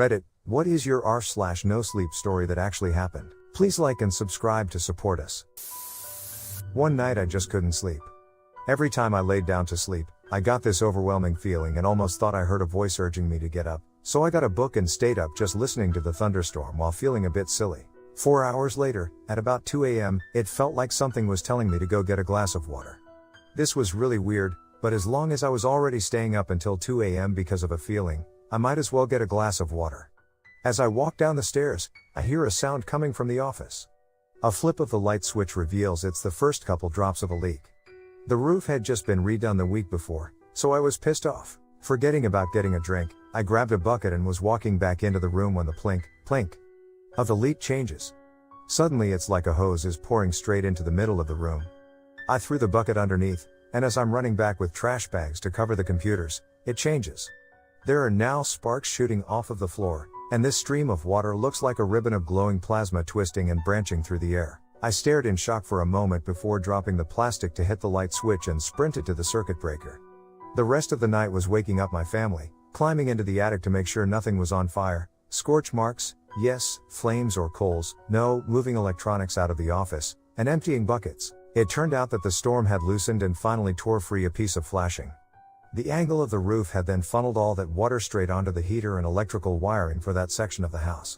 Reddit, what is your r/no sleep story that actually happened? Please like and subscribe to support us. One night I just couldn't sleep. Every time I laid down to sleep, I got this overwhelming feeling and almost thought I heard a voice urging me to get up, so I got a book and stayed up just listening to the thunderstorm while feeling a bit silly. 4 hours later, at about 2 a.m., it felt like something was telling me to go get a glass of water. This was really weird, but as long as I was already staying up until 2 a.m. because of a feeling, I might as well get a glass of water. As I walk down the stairs, I hear a sound coming from the office. A flip of the light switch reveals it's the first couple drops of a leak. The roof had just been redone the week before, so I was pissed off. Forgetting about getting a drink, I grabbed a bucket and was walking back into the room when the plink, plink of the leak changes. Suddenly it's like a hose is pouring straight into the middle of the room. I threw the bucket underneath, and as I'm running back with trash bags to cover the computers, it changes. There are now sparks shooting off of the floor, and this stream of water looks like a ribbon of glowing plasma twisting and branching through the air. I stared in shock for a moment before dropping the plastic to hit the light switch and sprinted to the circuit breaker. The rest of the night was waking up my family, climbing into the attic to make sure nothing was on fire. Scorch marks, yes, flames or coals, no, moving electronics out of the office, and emptying buckets. It turned out that the storm had loosened and finally tore free a piece of flashing. The angle of the roof had then funneled all that water straight onto the heater and electrical wiring for that section of the house.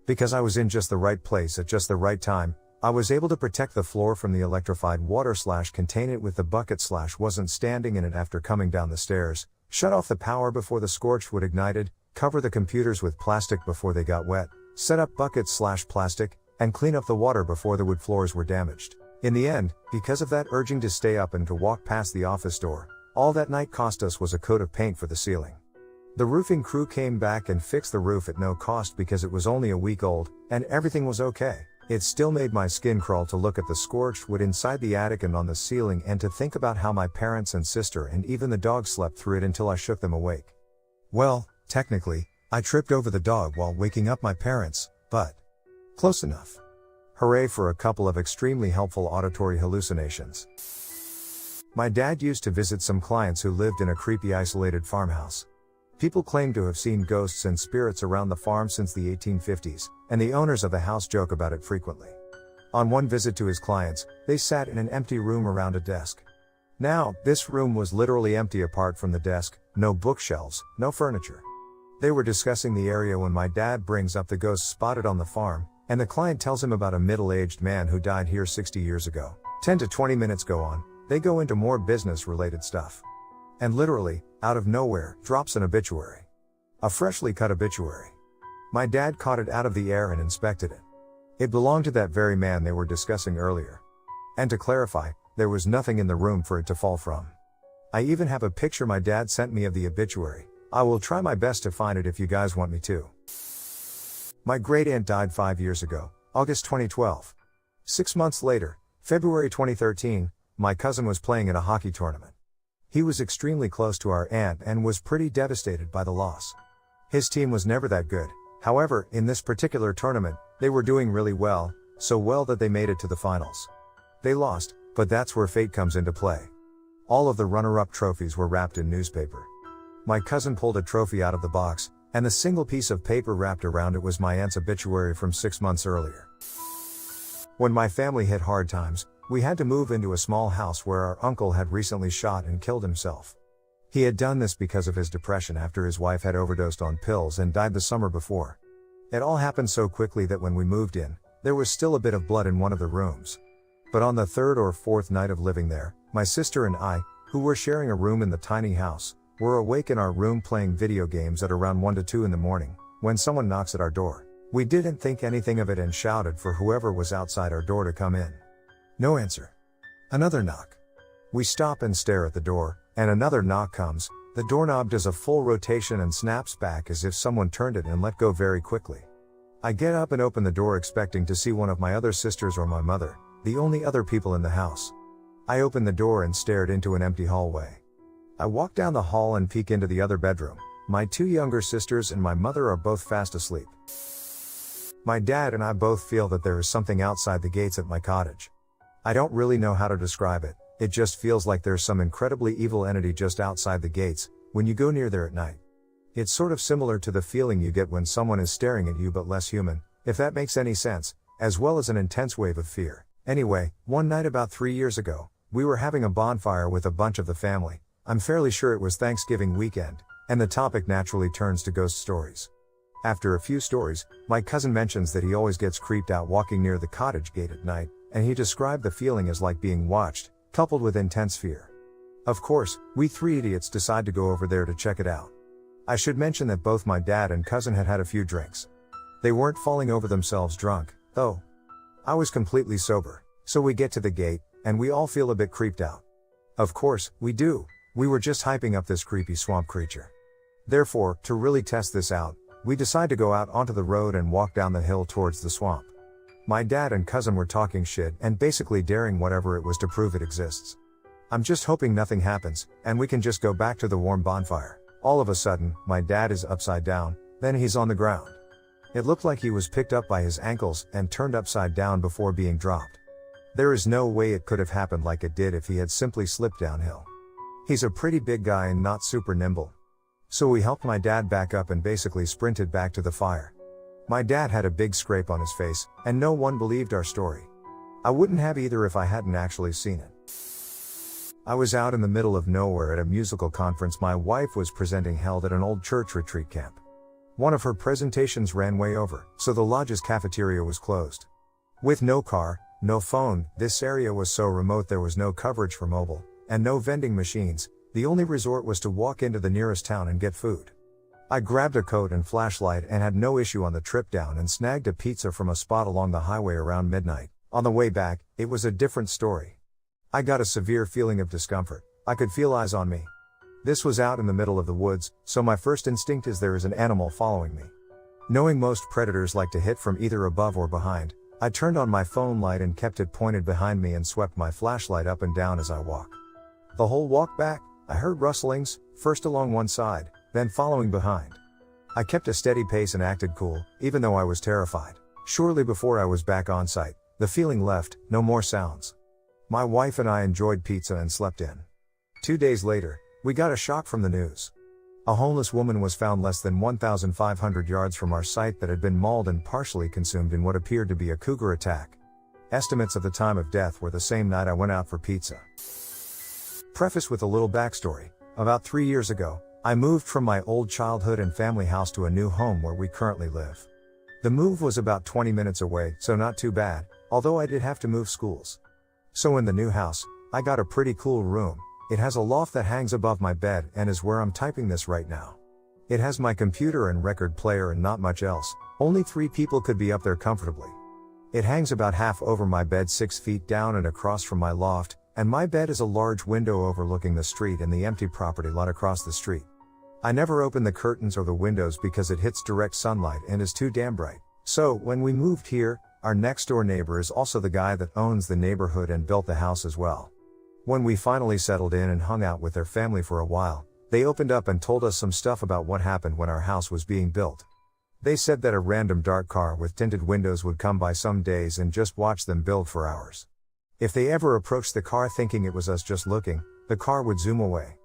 Because I was in just the right place at just the right time, I was able to protect the floor from the electrified water / contain it with the bucket / wasn't standing in it after coming down the stairs, shut off the power before the scorched wood ignited, cover the computers with plastic before they got wet, set up buckets / plastic, and clean up the water before the wood floors were damaged. In the end, because of that urging to stay up and to walk past the office door, all that night cost us was a coat of paint for the ceiling. The roofing crew came back and fixed the roof at no cost because it was only a week old, and everything was okay. It still made my skin crawl to look at the scorched wood inside the attic and on the ceiling and to think about how my parents and sister and even the dog slept through it until I shook them awake. Well, technically, I tripped over the dog while waking up my parents, but close enough. Hooray for a couple of extremely helpful auditory hallucinations. My dad used to visit some clients who lived in a creepy isolated farmhouse. People claim to have seen ghosts and spirits around the farm since the 1850s, and the owners of the house joke about it frequently. On one visit to his clients, they sat in an empty room around a desk. Now, this room was literally empty apart from the desk, no bookshelves, no furniture. They were discussing the area when my dad brings up the ghost spotted on the farm, and the client tells him about a middle-aged man who died here 60 years ago. 10 to 20 minutes go on, they go into more business-related stuff. And literally, out of nowhere, drops an obituary. A freshly cut obituary. My dad caught it out of the air and inspected it. It belonged to that very man they were discussing earlier. And to clarify, there was nothing in the room for it to fall from. I even have a picture my dad sent me of the obituary. I will try my best to find it if you guys want me to. My great aunt died 5 years ago, August 2012. 6 months later, February 2013, my cousin was playing in a hockey tournament. He was extremely close to our aunt and was pretty devastated by the loss. His team was never that good. However, in this particular tournament, they were doing really well, so well that they made it to the finals. They lost, but that's where fate comes into play. All of the runner-up trophies were wrapped in newspaper. My cousin pulled a trophy out of the box, and the single piece of paper wrapped around it was my aunt's obituary from 6 months earlier. When my family hit hard times, we had to move into a small house where our uncle had recently shot and killed himself. He had done this because of his depression after his wife had overdosed on pills and died the summer before. It all happened so quickly that when we moved in, there was still a bit of blood in one of the rooms. But on the third or fourth night of living there, my sister and I, who were sharing a room in the tiny house, were awake in our room playing video games at around 1 to 2 in the morning, when someone knocks at our door. We didn't think anything of it and shouted for whoever was outside our door to come in. No answer. Another knock. We stop and stare at the door, and another knock comes. The doorknob does a full rotation and snaps back as if someone turned it and let go very quickly. I get up and open the door expecting to see one of my other sisters or my mother, the only other people in the house. I opened the door and stared into an empty hallway. I walk down the hall and peek into the other bedroom. My 2 younger sisters and my mother are both fast asleep. My dad and I both feel that there is something outside the gates at my cottage. I don't really know how to describe it. It just feels like there's some incredibly evil entity just outside the gates when you go near there at night. It's sort of similar to the feeling you get when someone is staring at you but less human, if that makes any sense, as well as an intense wave of fear. Anyway, one night about 3 years ago, we were having a bonfire with a bunch of the family. I'm fairly sure it was Thanksgiving weekend, and the topic naturally turns to ghost stories. After a few stories, my cousin mentions that he always gets creeped out walking near the cottage gate at night, and he described the feeling as like being watched, coupled with intense fear. Of course, we three idiots decide to go over there to check it out. I should mention that both my dad and cousin had had a few drinks. They weren't falling over themselves drunk, though. I was completely sober. So we get to the gate, and we all feel a bit creeped out. Of course, we do. We were just hyping up this creepy swamp creature. Therefore, to really test this out, we decide to go out onto the road and walk down the hill towards the swamp. My dad and cousin were talking shit and basically daring whatever it was to prove it exists. I'm just hoping nothing happens, and we can just go back to the warm bonfire. All of a sudden, my dad is upside down, then he's on the ground. It looked like he was picked up by his ankles and turned upside down before being dropped. There is no way it could have happened like it did if he had simply slipped downhill. He's a pretty big guy and not super nimble. So we helped my dad back up and basically sprinted back to the fire. My dad had a big scrape on his face, and no one believed our story. I wouldn't have either if I hadn't actually seen it. I was out in the middle of nowhere at a musical conference my wife was presenting held at an old church retreat camp. One of her presentations ran way over, so the lodge's cafeteria was closed. With no car, no phone, this area was so remote there was no coverage for mobile, and no vending machines. The only resort was to walk into the nearest town and get food. I grabbed a coat and flashlight and had no issue on the trip down and snagged a pizza from a spot along the highway around midnight. On the way back, it was a different story. I got a severe feeling of discomfort. I could feel eyes on me. This was out in the middle of the woods, so my first instinct is there is an animal following me. Knowing most predators like to hit from either above or behind, I turned on my phone light and kept it pointed behind me and swept my flashlight up and down as I walk. The whole walk back, I heard rustlings, first along one side, then following behind. I kept a steady pace and acted cool, even though I was terrified. Shortly before I was back on site, the feeling left, no more sounds. My wife and I enjoyed pizza and slept in. 2 days later, we got a shock from the news. A homeless woman was found less than 1,500 yards from our site that had been mauled and partially consumed in what appeared to be a cougar attack. Estimates of the time of death were the same night I went out for pizza. Preface with a little backstory. About 3 years ago, I moved from my old childhood and family house to a new home where we currently live. The move was about 20 minutes away, so not too bad, although I did have to move schools. So in the new house, I got a pretty cool room. It has a loft that hangs above my bed and is where I'm typing this right now. It has my computer and record player and not much else. Only 3 people could be up there comfortably. It hangs about half over my bed 6 feet down and across from my loft, and my bed is a large window overlooking the street and the empty property lot across the street. I never open the curtains or the windows because it hits direct sunlight and is too damn bright. So, when we moved here, our next door neighbor is also the guy that owns the neighborhood and built the house as well. When we finally settled in and hung out with their family for a while, they opened up and told us some stuff about what happened when our house was being built. They said that a random dark car with tinted windows would come by some days and just watch them build for hours. If they ever approached the car thinking it was us just looking, the car would zoom away.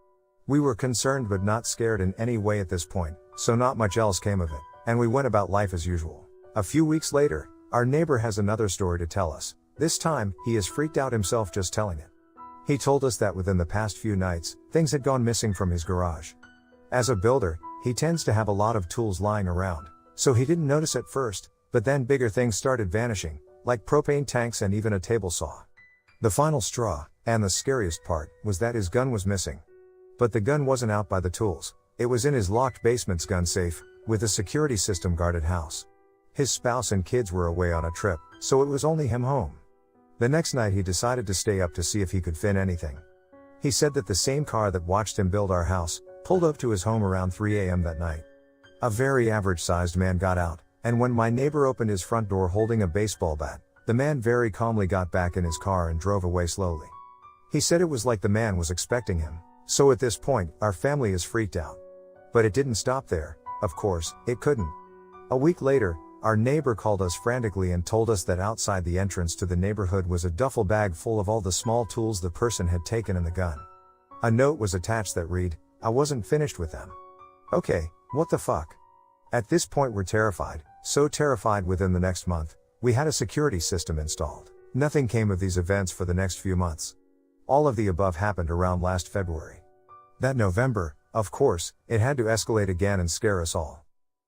We were concerned but not scared in any way at this point, so not much else came of it, and we went about life as usual. A few weeks later, our neighbor has another story to tell us. This time, he is freaked out himself just telling it. He told us that within the past few nights, things had gone missing from his garage. As a builder, he tends to have a lot of tools lying around, so he didn't notice at first, but then bigger things started vanishing, like propane tanks and even a table saw. The final straw, and the scariest part, was that his gun was missing. But the gun wasn't out by the tools, it was in his locked basement's gun safe, with a security system guarded house. His spouse and kids were away on a trip, so it was only him home. The next night he decided to stay up to see if he could find anything. He said that the same car that watched him build our house, pulled up to his home around 3 a.m. that night. A very average-sized man got out, and when my neighbor opened his front door holding a baseball bat, the man very calmly got back in his car and drove away slowly. He said it was like the man was expecting him, so at this point, our family is freaked out. But it didn't stop there, of course, it couldn't. A week later, our neighbor called us frantically and told us that outside the entrance to the neighborhood was a duffel bag full of all the small tools the person had taken and the gun. A note was attached that read, "I wasn't finished with them." Okay, What the fuck? At this point we're terrified, so terrified within the next month, we had a security system installed. Nothing came of these events for the next few months. All of the above happened around last February. That November, of course, it had to escalate again and scare us all.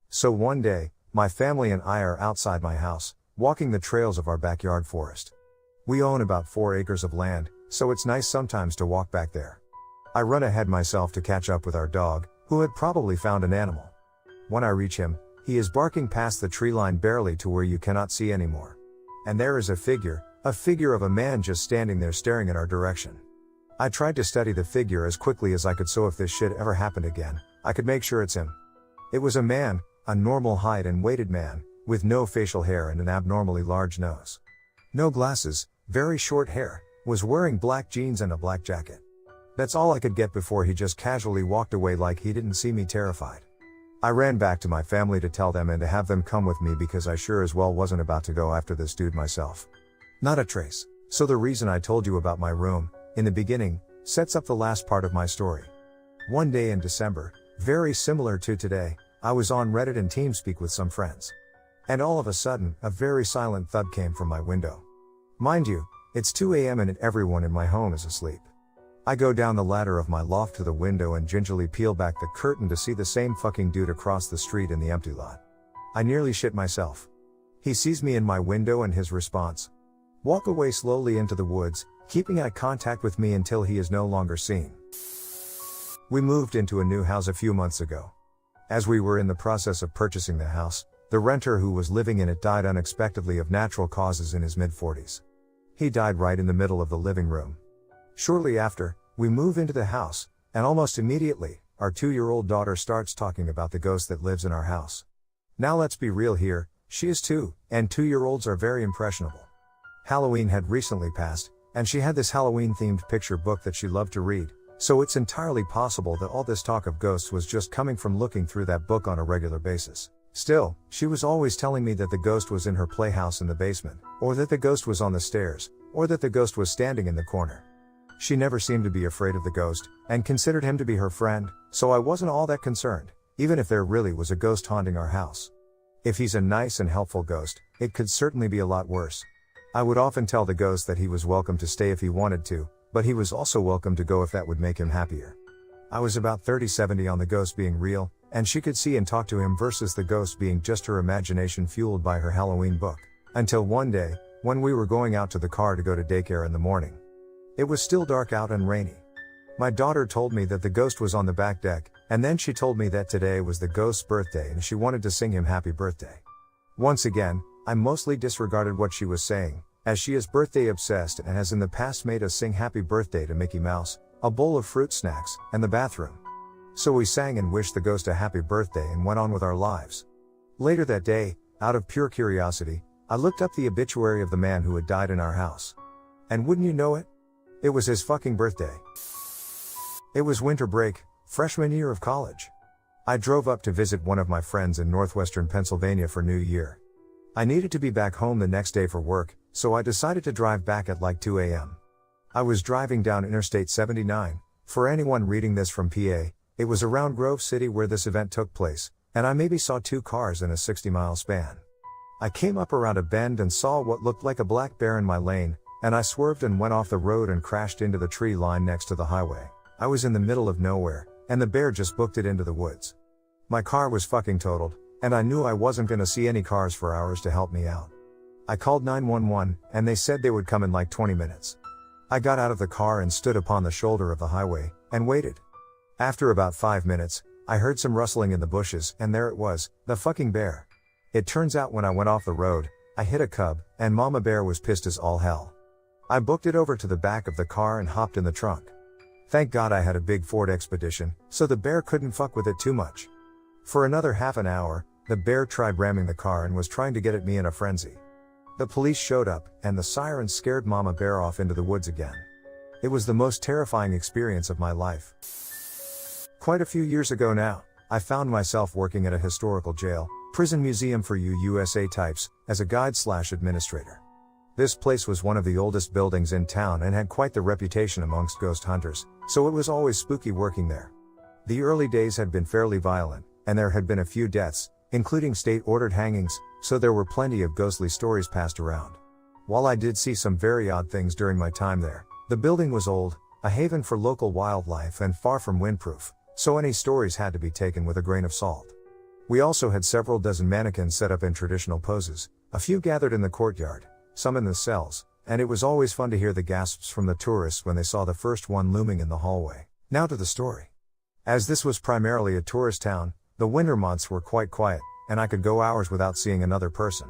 So one day, my family and I are outside my house, walking the trails of our backyard forest. We own about 4 acres of land, so it's nice sometimes to walk back there. I run ahead myself to catch up with our dog, who had probably found an animal. When I reach him, he is barking past the tree line barely to where you cannot see anymore. And there is a figure of a man just standing there staring in our direction. I tried to study the figure as quickly as I could so if this shit ever happened again, I could make sure it's him. It was a man, a normal height and weighted man, with no facial hair and an abnormally large nose. No glasses, very short hair, was wearing black jeans and a black jacket. That's all I could get before he just casually walked away like he didn't see me terrified. I ran back to my family to tell them and to have them come with me because I sure as well wasn't about to go after this dude myself. Not a trace. So the reason I told you about my room, in the beginning, sets up the last part of my story. One day in December, very similar to today, I was on Reddit and TeamSpeak with some friends. And all of a sudden, a very silent thud came from my window. Mind you, it's 2 a.m. and everyone in my home is asleep. I go down the ladder of my loft to the window and gingerly peel back the curtain to see the same fucking dude across the street in the empty lot. I nearly shit myself. He sees me in my window and his response: walk away slowly into the woods, keeping eye contact with me until he is no longer seen. We moved into a new house a few months ago. As we were in the process of purchasing the house, the renter who was living in it died unexpectedly of natural causes in his mid-40s. He died right in the middle of the living room. Shortly after, we move into the house, and almost immediately, our 2-year-old daughter starts talking about the ghost that lives in our house. Now let's be real here, she is 2, and 2-year-olds are very impressionable. Halloween had recently passed, and she had this Halloween-themed picture book that she loved to read, so it's entirely possible that all this talk of ghosts was just coming from looking through that book on a regular basis. Still, she was always telling me that the ghost was in her playhouse in the basement, or that the ghost was on the stairs, or that the ghost was standing in the corner. She never seemed to be afraid of the ghost, and considered him to be her friend, so I wasn't all that concerned, even if there really was a ghost haunting our house. If he's a nice and helpful ghost, it could certainly be a lot worse. I would often tell the ghost that he was welcome to stay if he wanted to, but he was also welcome to go if that would make him happier. I was about 30-70 on the ghost being real, and she could see and talk to him versus the ghost being just her imagination fueled by her Halloween book. Until one day, when we were going out to the car to go to daycare in the morning. It was still dark out and rainy. My daughter told me that the ghost was on the back deck, and then she told me that today was the ghost's birthday and she wanted to sing him happy birthday. Once again, I mostly disregarded what she was saying, as she is birthday obsessed and has in the past made us sing happy birthday to Mickey Mouse, a bowl of fruit snacks, and the bathroom. So we sang and wished the ghost a happy birthday and went on with our lives. Later that day, out of pure curiosity, I looked up the obituary of the man who had died in our house. And wouldn't you know it? It was his fucking birthday. It was winter break, freshman year of college. I drove up to visit one of my friends in northwestern Pennsylvania for New Year. I needed to be back home the next day for work, so I decided to drive back at like 2 a.m. I was driving down Interstate 79. For anyone reading this from PA, it was around Grove City where this event took place, and I maybe saw 2 cars in a 60-mile span. I came up around a bend and saw what looked like a black bear in my lane, and I swerved and went off the road and crashed into the tree line next to the highway. I was in the middle of nowhere, and the bear just booked it into the woods. My car was fucking totaled, and I knew I wasn't gonna see any cars for hours to help me out. I called 911, and they said they would come in like 20 minutes. I got out of the car and stood upon the shoulder of the highway, and waited. After about 5 minutes, I heard some rustling in the bushes, and there it was, the fucking bear. It turns out when I went off the road, I hit a cub, and Mama Bear was pissed as all hell. I booked it over to the back of the car and hopped in the trunk. Thank God I had a big Ford Expedition, so the bear couldn't fuck with it too much. For another half an hour, the bear tried ramming the car and was trying to get at me in a frenzy. The police showed up, and the sirens scared Mama Bear off into the woods again. It was the most terrifying experience of my life. Quite a few years ago now, I found myself working at a historical jail, prison museum for you USA types, as a guide/administrator. This place was one of the oldest buildings in town and had quite the reputation amongst ghost hunters, so it was always spooky working there. The early days had been fairly violent, and there had been a few deaths, including state-ordered hangings, so there were plenty of ghostly stories passed around. While I did see some very odd things during my time there, the building was old, a haven for local wildlife and far from windproof, so any stories had to be taken with a grain of salt. We also had several dozen mannequins set up in traditional poses, a few gathered in the courtyard, some in the cells, and it was always fun to hear the gasps from the tourists when they saw the first one looming in the hallway. Now to the story. As this was primarily a tourist town, the winter months were quite quiet, and I could go hours without seeing another person.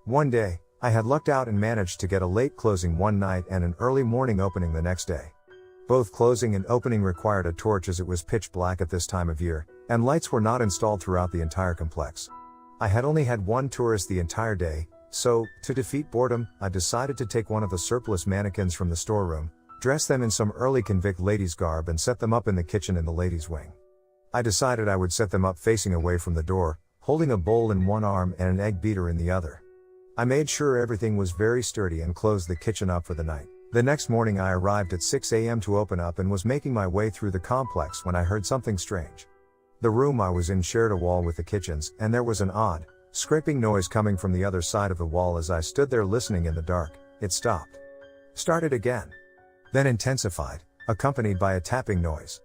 One day, I had lucked out and managed to get a late closing one night and an early morning opening the next day. Both closing and opening required a torch as it was pitch black at this time of year, and lights were not installed throughout the entire complex. I had only had one tourist the entire day, so, to defeat boredom, I decided to take one of the surplus mannequins from the storeroom, dress them in some early convict ladies' garb and set them up in the kitchen in the ladies' wing. I decided I would set them up facing away from the door, holding a bowl in one arm and an egg beater in the other. I made sure everything was very sturdy and closed the kitchen up for the night. The next morning I arrived at 6 a.m. to open up and was making my way through the complex when I heard something strange. The room I was in shared a wall with the kitchens, and there was an odd, scraping noise coming from the other side of the wall. As I stood there listening in the dark, it stopped. Started again. Then intensified, accompanied by a tapping noise.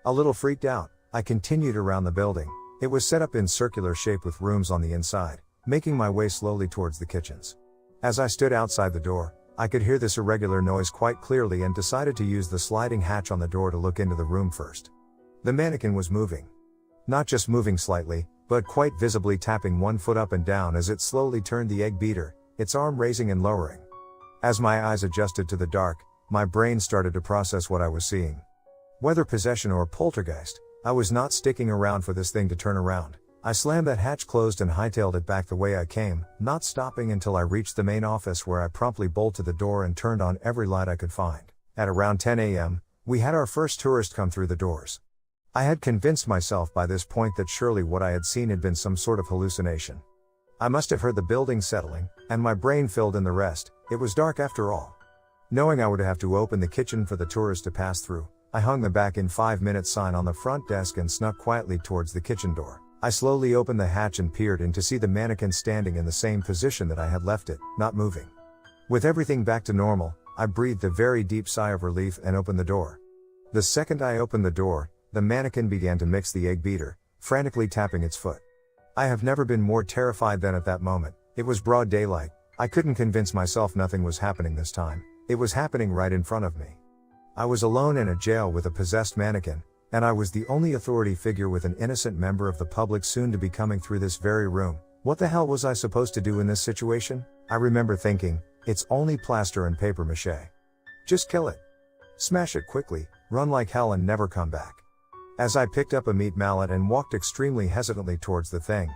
A little freaked out, I continued around the building. It was set up in circular shape with rooms on the inside, making my way slowly towards the kitchens. As I stood outside the door, I could hear this irregular noise quite clearly and decided to use the sliding hatch on the door to look into the room first. The mannequin was moving. Not just moving slightly, but quite visibly tapping one foot up and down as it slowly turned the egg beater, its arm raising and lowering. As my eyes adjusted to the dark, my brain started to process what I was seeing. Whether possession or poltergeist, I was not sticking around for this thing to turn around. I slammed that hatch closed and hightailed it back the way I came, not stopping until I reached the main office, where I promptly bolted the door and turned on every light I could find. At around 10 a.m., we had our first tourist come through the doors. I had convinced myself by this point that surely what I had seen had been some sort of hallucination. I must have heard the building settling, and my brain filled in the rest. It was dark after all. Knowing I would have to open the kitchen for the tourist to pass through, I hung the back in 5 minutes sign on the front desk and snuck quietly towards the kitchen door. I slowly opened the hatch and peered in to see the mannequin standing in the same position that I had left it, not moving. With everything back to normal, I breathed a very deep sigh of relief and opened the door. The second I opened the door, the mannequin began to mix the egg beater, frantically tapping its foot. I have never been more terrified than at that moment. It was broad daylight. I couldn't convince myself nothing was happening this time. It was happening right in front of me. I was alone in a jail with a possessed mannequin, and I was the only authority figure with an innocent member of the public soon to be coming through this very room. What the hell was I supposed to do in this situation? I remember thinking, it's only plaster and paper mache. Just kill it. Smash it quickly, run like hell and never come back. As I picked up a meat mallet and walked extremely hesitantly towards the thing.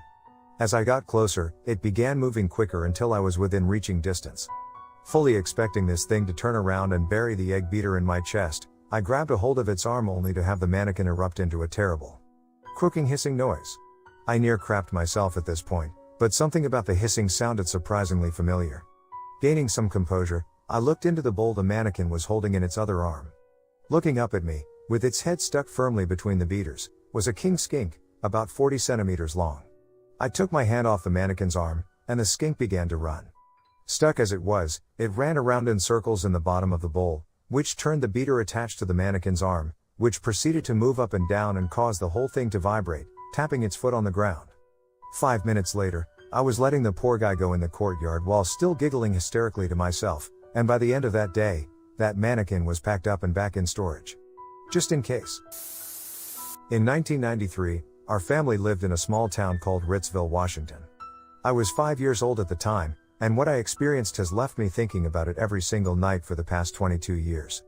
As I got closer, it began moving quicker until I was within reaching distance. Fully expecting this thing to turn around and bury the egg beater in my chest, I grabbed a hold of its arm only to have the mannequin erupt into a terrible, croaking hissing noise. I near crapped myself at this point, but something about the hissing sounded surprisingly familiar. Gaining some composure, I looked into the bowl the mannequin was holding in its other arm. Looking up at me, with its head stuck firmly between the beaters, was a king skink, about 40 centimeters long. I took my hand off the mannequin's arm, and the skink began to run. Stuck as it was, it ran around in circles in the bottom of the bowl, which turned the beater attached to the mannequin's arm, which proceeded to move up and down and caused the whole thing to vibrate, tapping its foot on the ground. 5 minutes later, I was letting the poor guy go in the courtyard while still giggling hysterically to myself, and by the end of that day, that mannequin was packed up and back in storage. Just in case. In 1993, our family lived in a small town called Ritzville, Washington. I was 5 years old at the time, and what I experienced has left me thinking about it every single night for the past 22 years.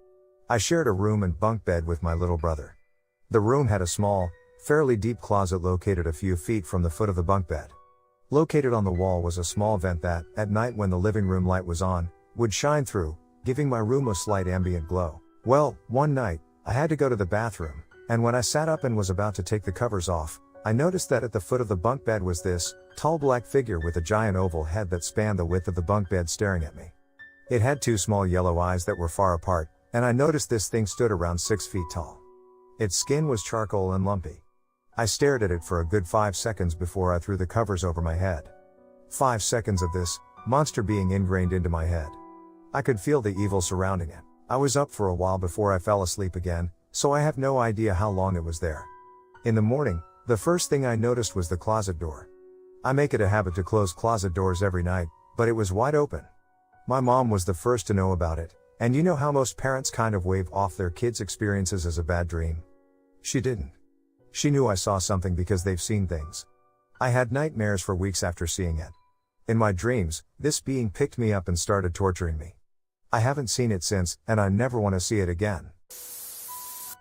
I shared a room and bunk bed with my little brother. The room had a small, fairly deep closet located a few feet from the foot of the bunk bed. Located on the wall was a small vent that, at night when the living room light was on, would shine through, giving my room a slight ambient glow. Well, one night, I had to go to the bathroom, and when I sat up and was about to take the covers off, I noticed that at the foot of the bunk bed was this tall black figure with a giant oval head that spanned the width of the bunk bed staring at me. It had 2 small yellow eyes that were far apart, and I noticed this thing stood around 6 feet tall. Its skin was charcoal and lumpy. I stared at it for a good 5 seconds before I threw the covers over my head. 5 seconds of this monster being ingrained into my head. I could feel the evil surrounding it. I was up for a while before I fell asleep again, so I have no idea how long it was there. In the morning, the first thing I noticed was the closet door. I make it a habit to close closet doors every night, but it was wide open. My mom was the first to know about it, and you know how most parents kind of wave off their kids' experiences as a bad dream? She didn't. She knew I saw something because they've seen things. I had nightmares for weeks after seeing it. In my dreams, this being picked me up and started torturing me. I haven't seen it since, and I never want to see it again.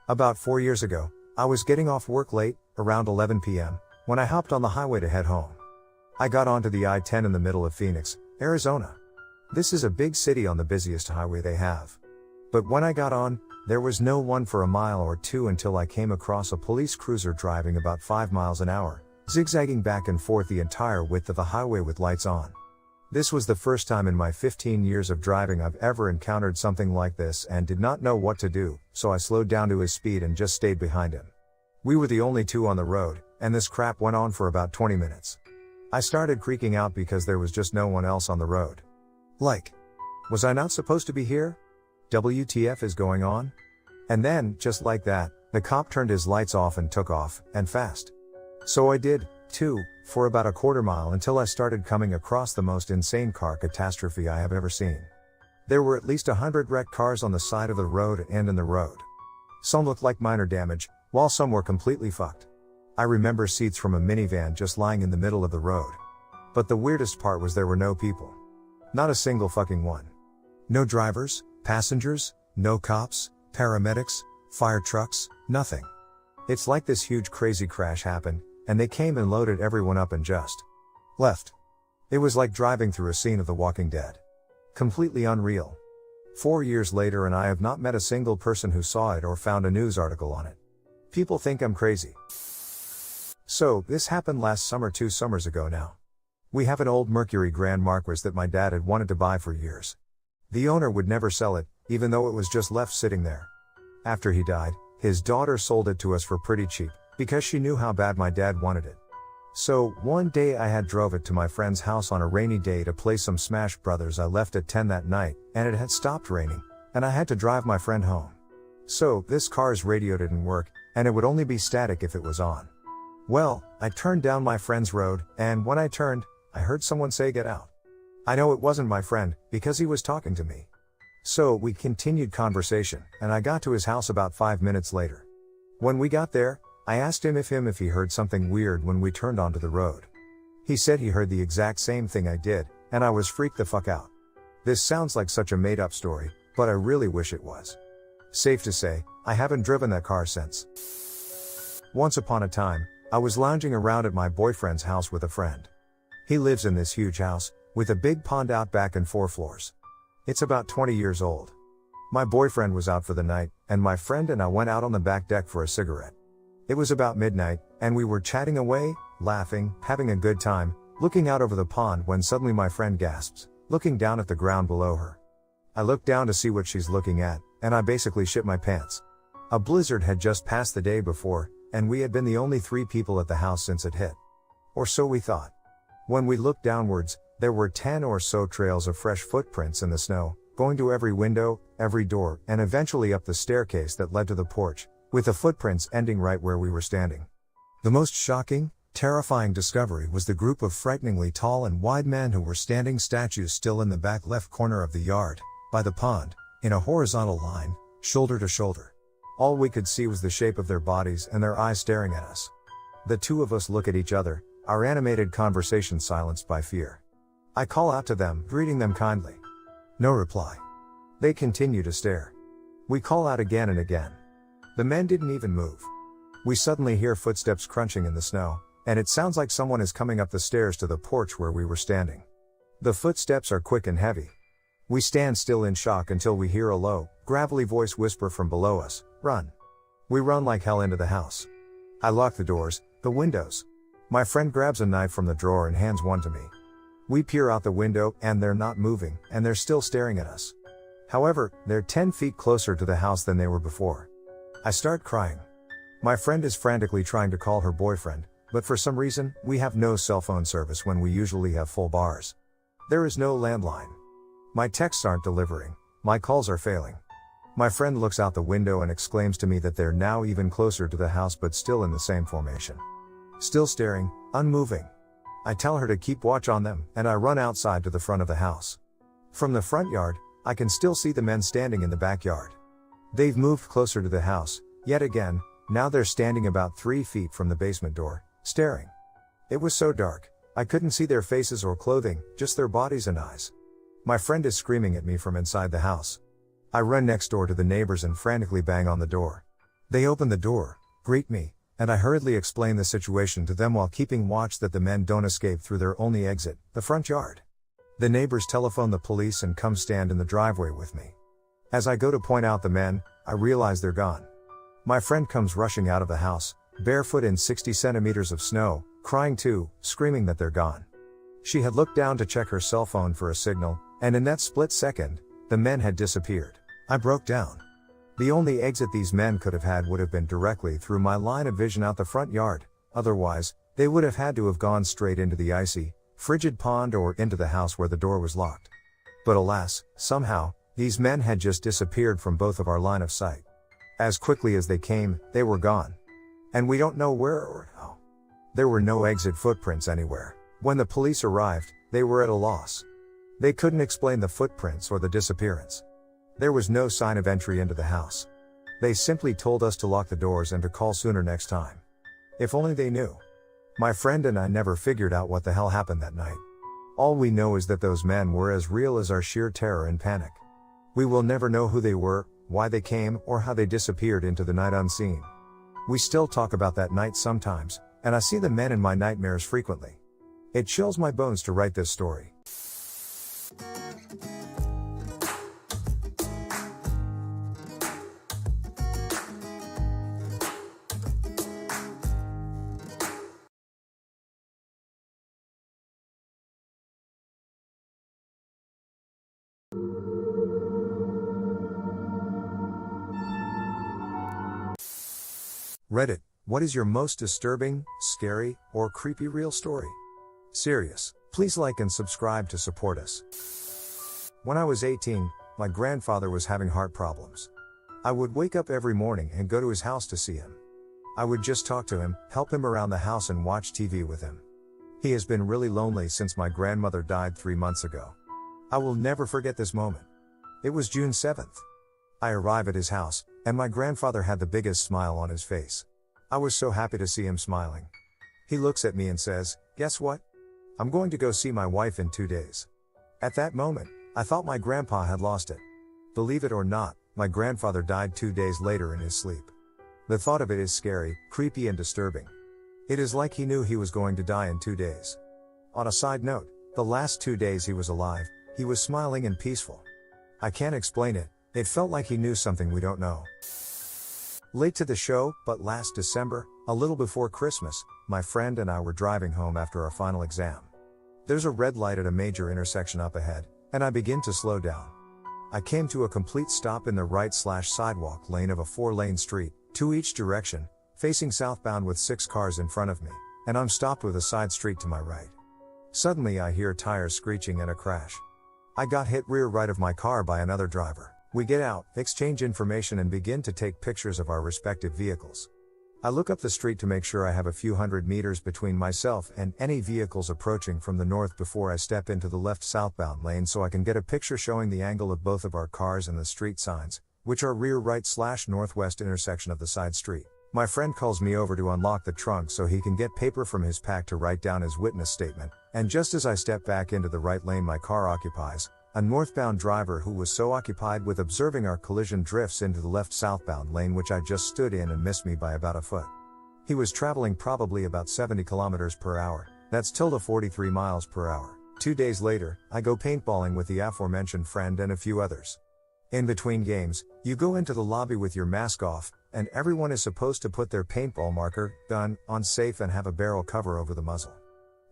About 4 years ago, I was getting off work late, around 11 p.m., when I hopped on the highway to head home. I got onto the I-10 in the middle of Phoenix, Arizona. This is a big city on the busiest highway they have. But when I got on, there was no one for a mile or two until I came across a police cruiser driving about 5 miles an hour, zigzagging back and forth the entire width of the highway with lights on. This was the first time in my 15 years of driving I've ever encountered something like this and did not know what to do, so I slowed down to his speed and just stayed behind him. We were the only two on the road, and this crap went on for about 20 minutes. I started creaking out because there was just no one else on the road. Like, was I not supposed to be here? WTF is going on? And then, just like that, the cop turned his lights off and took off, and fast. So I did, too, for about a quarter mile until I started coming across the most insane car catastrophe I have ever seen. There were at least 100 wrecked cars on the side of the road and in the road. Some looked like minor damage, while some were completely fucked. I remember seats from a minivan just lying in the middle of the road. But the weirdest part was there were no people. Not a single fucking one. No drivers, passengers, no cops, paramedics, fire trucks, nothing. It's like this huge crazy crash happened, and they came and loaded everyone up and just left. It was like driving through a scene of The Walking Dead. Completely unreal. 4 years later and I have not met a single person who saw it or found a news article on it. People think I'm crazy. So, this happened last summer 2 summers ago now. We have an old Mercury Grand Marquis that my dad had wanted to buy for years. The owner would never sell it, even though it was just left sitting there. After he died, his daughter sold it to us for pretty cheap, because she knew how bad my dad wanted it. So, one day I had drove it to my friend's house on a rainy day to play some Smash Brothers. I left at 10 that night, and it had stopped raining, and I had to drive my friend home. So, this car's radio didn't work, and it would only be static if it was on. Well, I turned down my friend's road, and when I turned, I heard someone say get out. I know it wasn't my friend, because he was talking to me. So, we continued conversation, and I got to his house about 5 minutes later. When we got there, I asked him if he heard something weird when we turned onto the road. He said he heard the exact same thing I did, and I was freaked the fuck out. This sounds like such a made-up story, but I really wish it was. Safe to say, I haven't driven that car since. Once upon a time, I was lounging around at my boyfriend's house with a friend. He lives in this huge house, with a big pond out back and 4 floors. It's about 20 years old. My boyfriend was out for the night, and my friend and I went out on the back deck for a cigarette. It was about midnight, and we were chatting away, laughing, having a good time, looking out over the pond when suddenly my friend gasps, looking down at the ground below her. I looked down to see what she's looking at, and I basically shit my pants. A blizzard had just passed the day before, and we had been the only 3 people at the house since it hit. Or so we thought. When we looked downwards, there were 10 or so trails of fresh footprints in the snow, going to every window, every door, and eventually up the staircase that led to the porch, with the footprints ending right where we were standing. The most shocking, terrifying discovery was the group of frighteningly tall and wide men who were standing statues still in the back left corner of the yard, by the pond, in a horizontal line, shoulder to shoulder. All we could see was the shape of their bodies and their eyes staring at us. The 2 of us look at each other, our animated conversation silenced by fear. I call out to them, greeting them kindly. No reply. They continue to stare. We call out again and again. The men didn't even move. We suddenly hear footsteps crunching in the snow, and it sounds like someone is coming up the stairs to the porch where we were standing. The footsteps are quick and heavy. We stand still in shock until we hear a low, gravelly voice whisper from below us, "Run." We run like hell into the house. I lock the doors, the windows. My friend grabs a knife from the drawer and hands one to me. We peer out the window, and they're not moving, and they're still staring at us. However, they're 10 feet closer to the house than they were before. I start crying. My friend is frantically trying to call her boyfriend, but for some reason, we have no cell phone service when we usually have full bars. There is no landline. My texts aren't delivering. My calls are failing. My friend looks out the window and exclaims to me that they're now even closer to the house but still in the same formation. Still staring, unmoving. I tell her to keep watch on them, and I run outside to the front of the house. From the front yard, I can still see the men standing in the backyard. They've moved closer to the house, yet again, now they're standing about 3 feet from the basement door, staring. It was so dark, I couldn't see their faces or clothing, just their bodies and eyes. My friend is screaming at me from inside the house. I run next door to the neighbors and frantically bang on the door. They open the door, greet me, and I hurriedly explain the situation to them while keeping watch that the men don't escape through their only exit, the front yard. The neighbors telephone the police and come stand in the driveway with me. As I go to point out the men, I realize they're gone. My friend comes rushing out of the house, barefoot in 60 centimeters of snow, crying too, screaming that they're gone. She had looked down to check her cell phone for a signal, and in that split second, the men had disappeared. I broke down. The only exit these men could have had would have been directly through my line of vision out the front yard, otherwise, they would have had to have gone straight into the icy, frigid pond or into the house where the door was locked. But alas, somehow, these men had just disappeared from both of our line of sight. As quickly as they came, they were gone. And we don't know where or how. There were no exit footprints anywhere. When the police arrived, they were at a loss. They couldn't explain the footprints or the disappearance. There was no sign of entry into the house. They simply told us to lock the doors and to call sooner next time. If only they knew. My friend and I never figured out what the hell happened that night. All we know is that those men were as real as our sheer terror and panic. We will never know who they were, why they came, or how they disappeared into the night unseen. We still talk about that night sometimes, and I see the men in my nightmares frequently. It chills my bones to write this story. Reddit, what is your most disturbing, scary, or creepy real story? Serious. Please like and subscribe to support us. When I was 18, my grandfather was having heart problems. I would wake up every morning and go to his house to see him. I would just talk to him, help him around the house and watch TV with him. He has been really lonely since my grandmother died 3 months ago. I will never forget this moment. It was June 7th. I arrive at his house, and my grandfather had the biggest smile on his face. I was so happy to see him smiling. He looks at me and says, "Guess what? I'm going to go see my wife in 2 days." At that moment, I thought my grandpa had lost it. Believe it or not, my grandfather died 2 days later in his sleep. The thought of it is scary, creepy and disturbing. It is like he knew he was going to die in 2 days. On a side note, the last 2 days he was alive, he was smiling and peaceful. I can't explain it, it felt like he knew something we don't know. Late to the show, but last December, a little before Christmas, my friend and I were driving home after our final exam. There's a red light at a major intersection up ahead, and I begin to slow down. I came to a complete stop in the right/sidewalk lane of a 4-lane street, 2 each direction, facing southbound with 6 cars in front of me, and I'm stopped with a side street to my right. Suddenly I hear tires screeching and a crash. I got hit rear right of my car by another driver. We get out, exchange information and begin to take pictures of our respective vehicles. I look up the street to make sure I have a few hundred meters between myself and any vehicles approaching from the north before I step into the left southbound lane so I can get a picture showing the angle of both of our cars and the street signs, which are rear right/northwest intersection of the side street. My friend calls me over to unlock the trunk so he can get paper from his pack to write down his witness statement, and just as I step back into the right lane my car occupies, a northbound driver who was so occupied with observing our collision drifts into the left southbound lane which I just stood in and missed me by about a foot. He was traveling probably about 70 kilometers per hour, that's till 43 miles per hour. 2 days later, I go paintballing with the aforementioned friend and a few others. In between games, you go into the lobby with your mask off, and everyone is supposed to put their paintball marker, gun, on safe and have a barrel cover over the muzzle.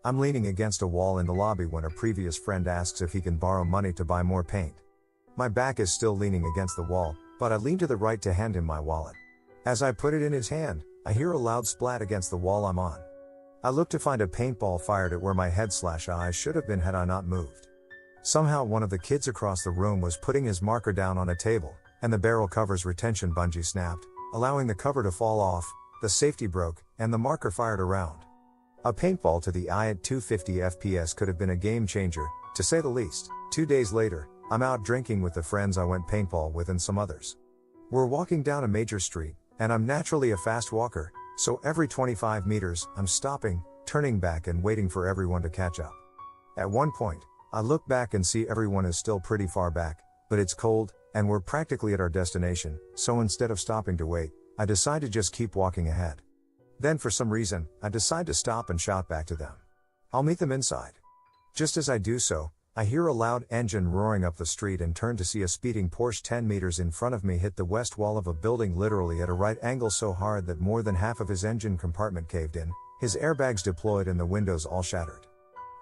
I'm leaning against a wall in the lobby when a previous friend asks if he can borrow money to buy more paint. My back is still leaning against the wall, but I lean to the right to hand him my wallet. As I put it in his hand, I hear a loud splat against the wall I'm on. I look to find a paintball fired at where my head/eye should have been had I not moved. Somehow one of the kids across the room was putting his marker down on a table, and the barrel cover's retention bungee snapped, allowing the cover to fall off, the safety broke, and the marker fired around. A paintball to the eye at 250 FPS could have been a game changer, to say the least. 2 days later, I'm out drinking with the friends I went paintball with and some others. We're walking down a major street, and I'm naturally a fast walker, so every 25 meters, I'm stopping, turning back and waiting for everyone to catch up. At one point, I look back and see everyone is still pretty far back, but it's cold, and we're practically at our destination, so instead of stopping to wait, I decide to just keep walking ahead. Then for some reason, I decide to stop and shout back to them. I'll meet them inside. Just as I do so, I hear a loud engine roaring up the street and turn to see a speeding Porsche 10 meters in front of me hit the west wall of a building literally at a right angle so hard that more than half of his engine compartment caved in, his airbags deployed and the windows all shattered.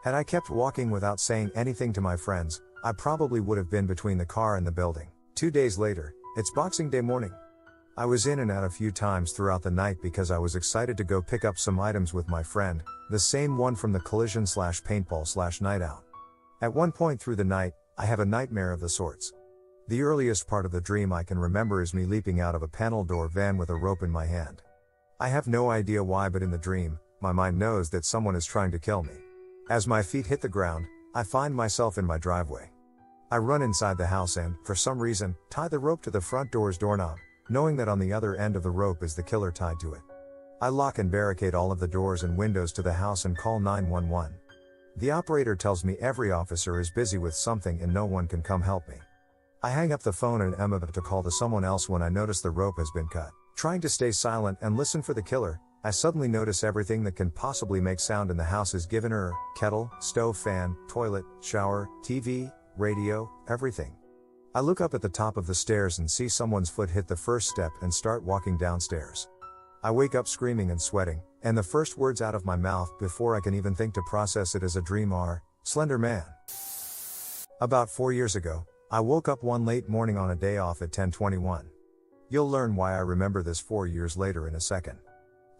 Had I kept walking without saying anything to my friends, I probably would have been between the car and the building. 2 days later, it's Boxing Day morning. I was in and out a few times throughout the night because I was excited to go pick up some items with my friend, the same one from the collision/paintball/night out. At one point through the night, I have a nightmare of the sorts. The earliest part of the dream I can remember is me leaping out of a panel door van with a rope in my hand. I have no idea why, but in the dream, my mind knows that someone is trying to kill me. As my feet hit the ground, I find myself in my driveway. I run inside the house and, for some reason, tie the rope to the front door's doorknob, knowing that on the other end of the rope is the killer tied to it. I lock and barricade all of the doors and windows to the house and call 911. The operator tells me every officer is busy with something and no one can come help me. I hang up the phone and am about to call to someone else when I notice the rope has been cut. Trying to stay silent and listen for the killer, I suddenly notice everything that can possibly make sound in the house is given her: kettle, stove, fan, toilet, shower, TV, radio, everything. I look up at the top of the stairs and see someone's foot hit the first step and start walking downstairs. I wake up screaming and sweating, and the first words out of my mouth before I can even think to process it as a dream are, "Slender Man." About 4 years ago, I woke up one late morning on a day off at 10:21. You'll learn why I remember this 4 years later in a second.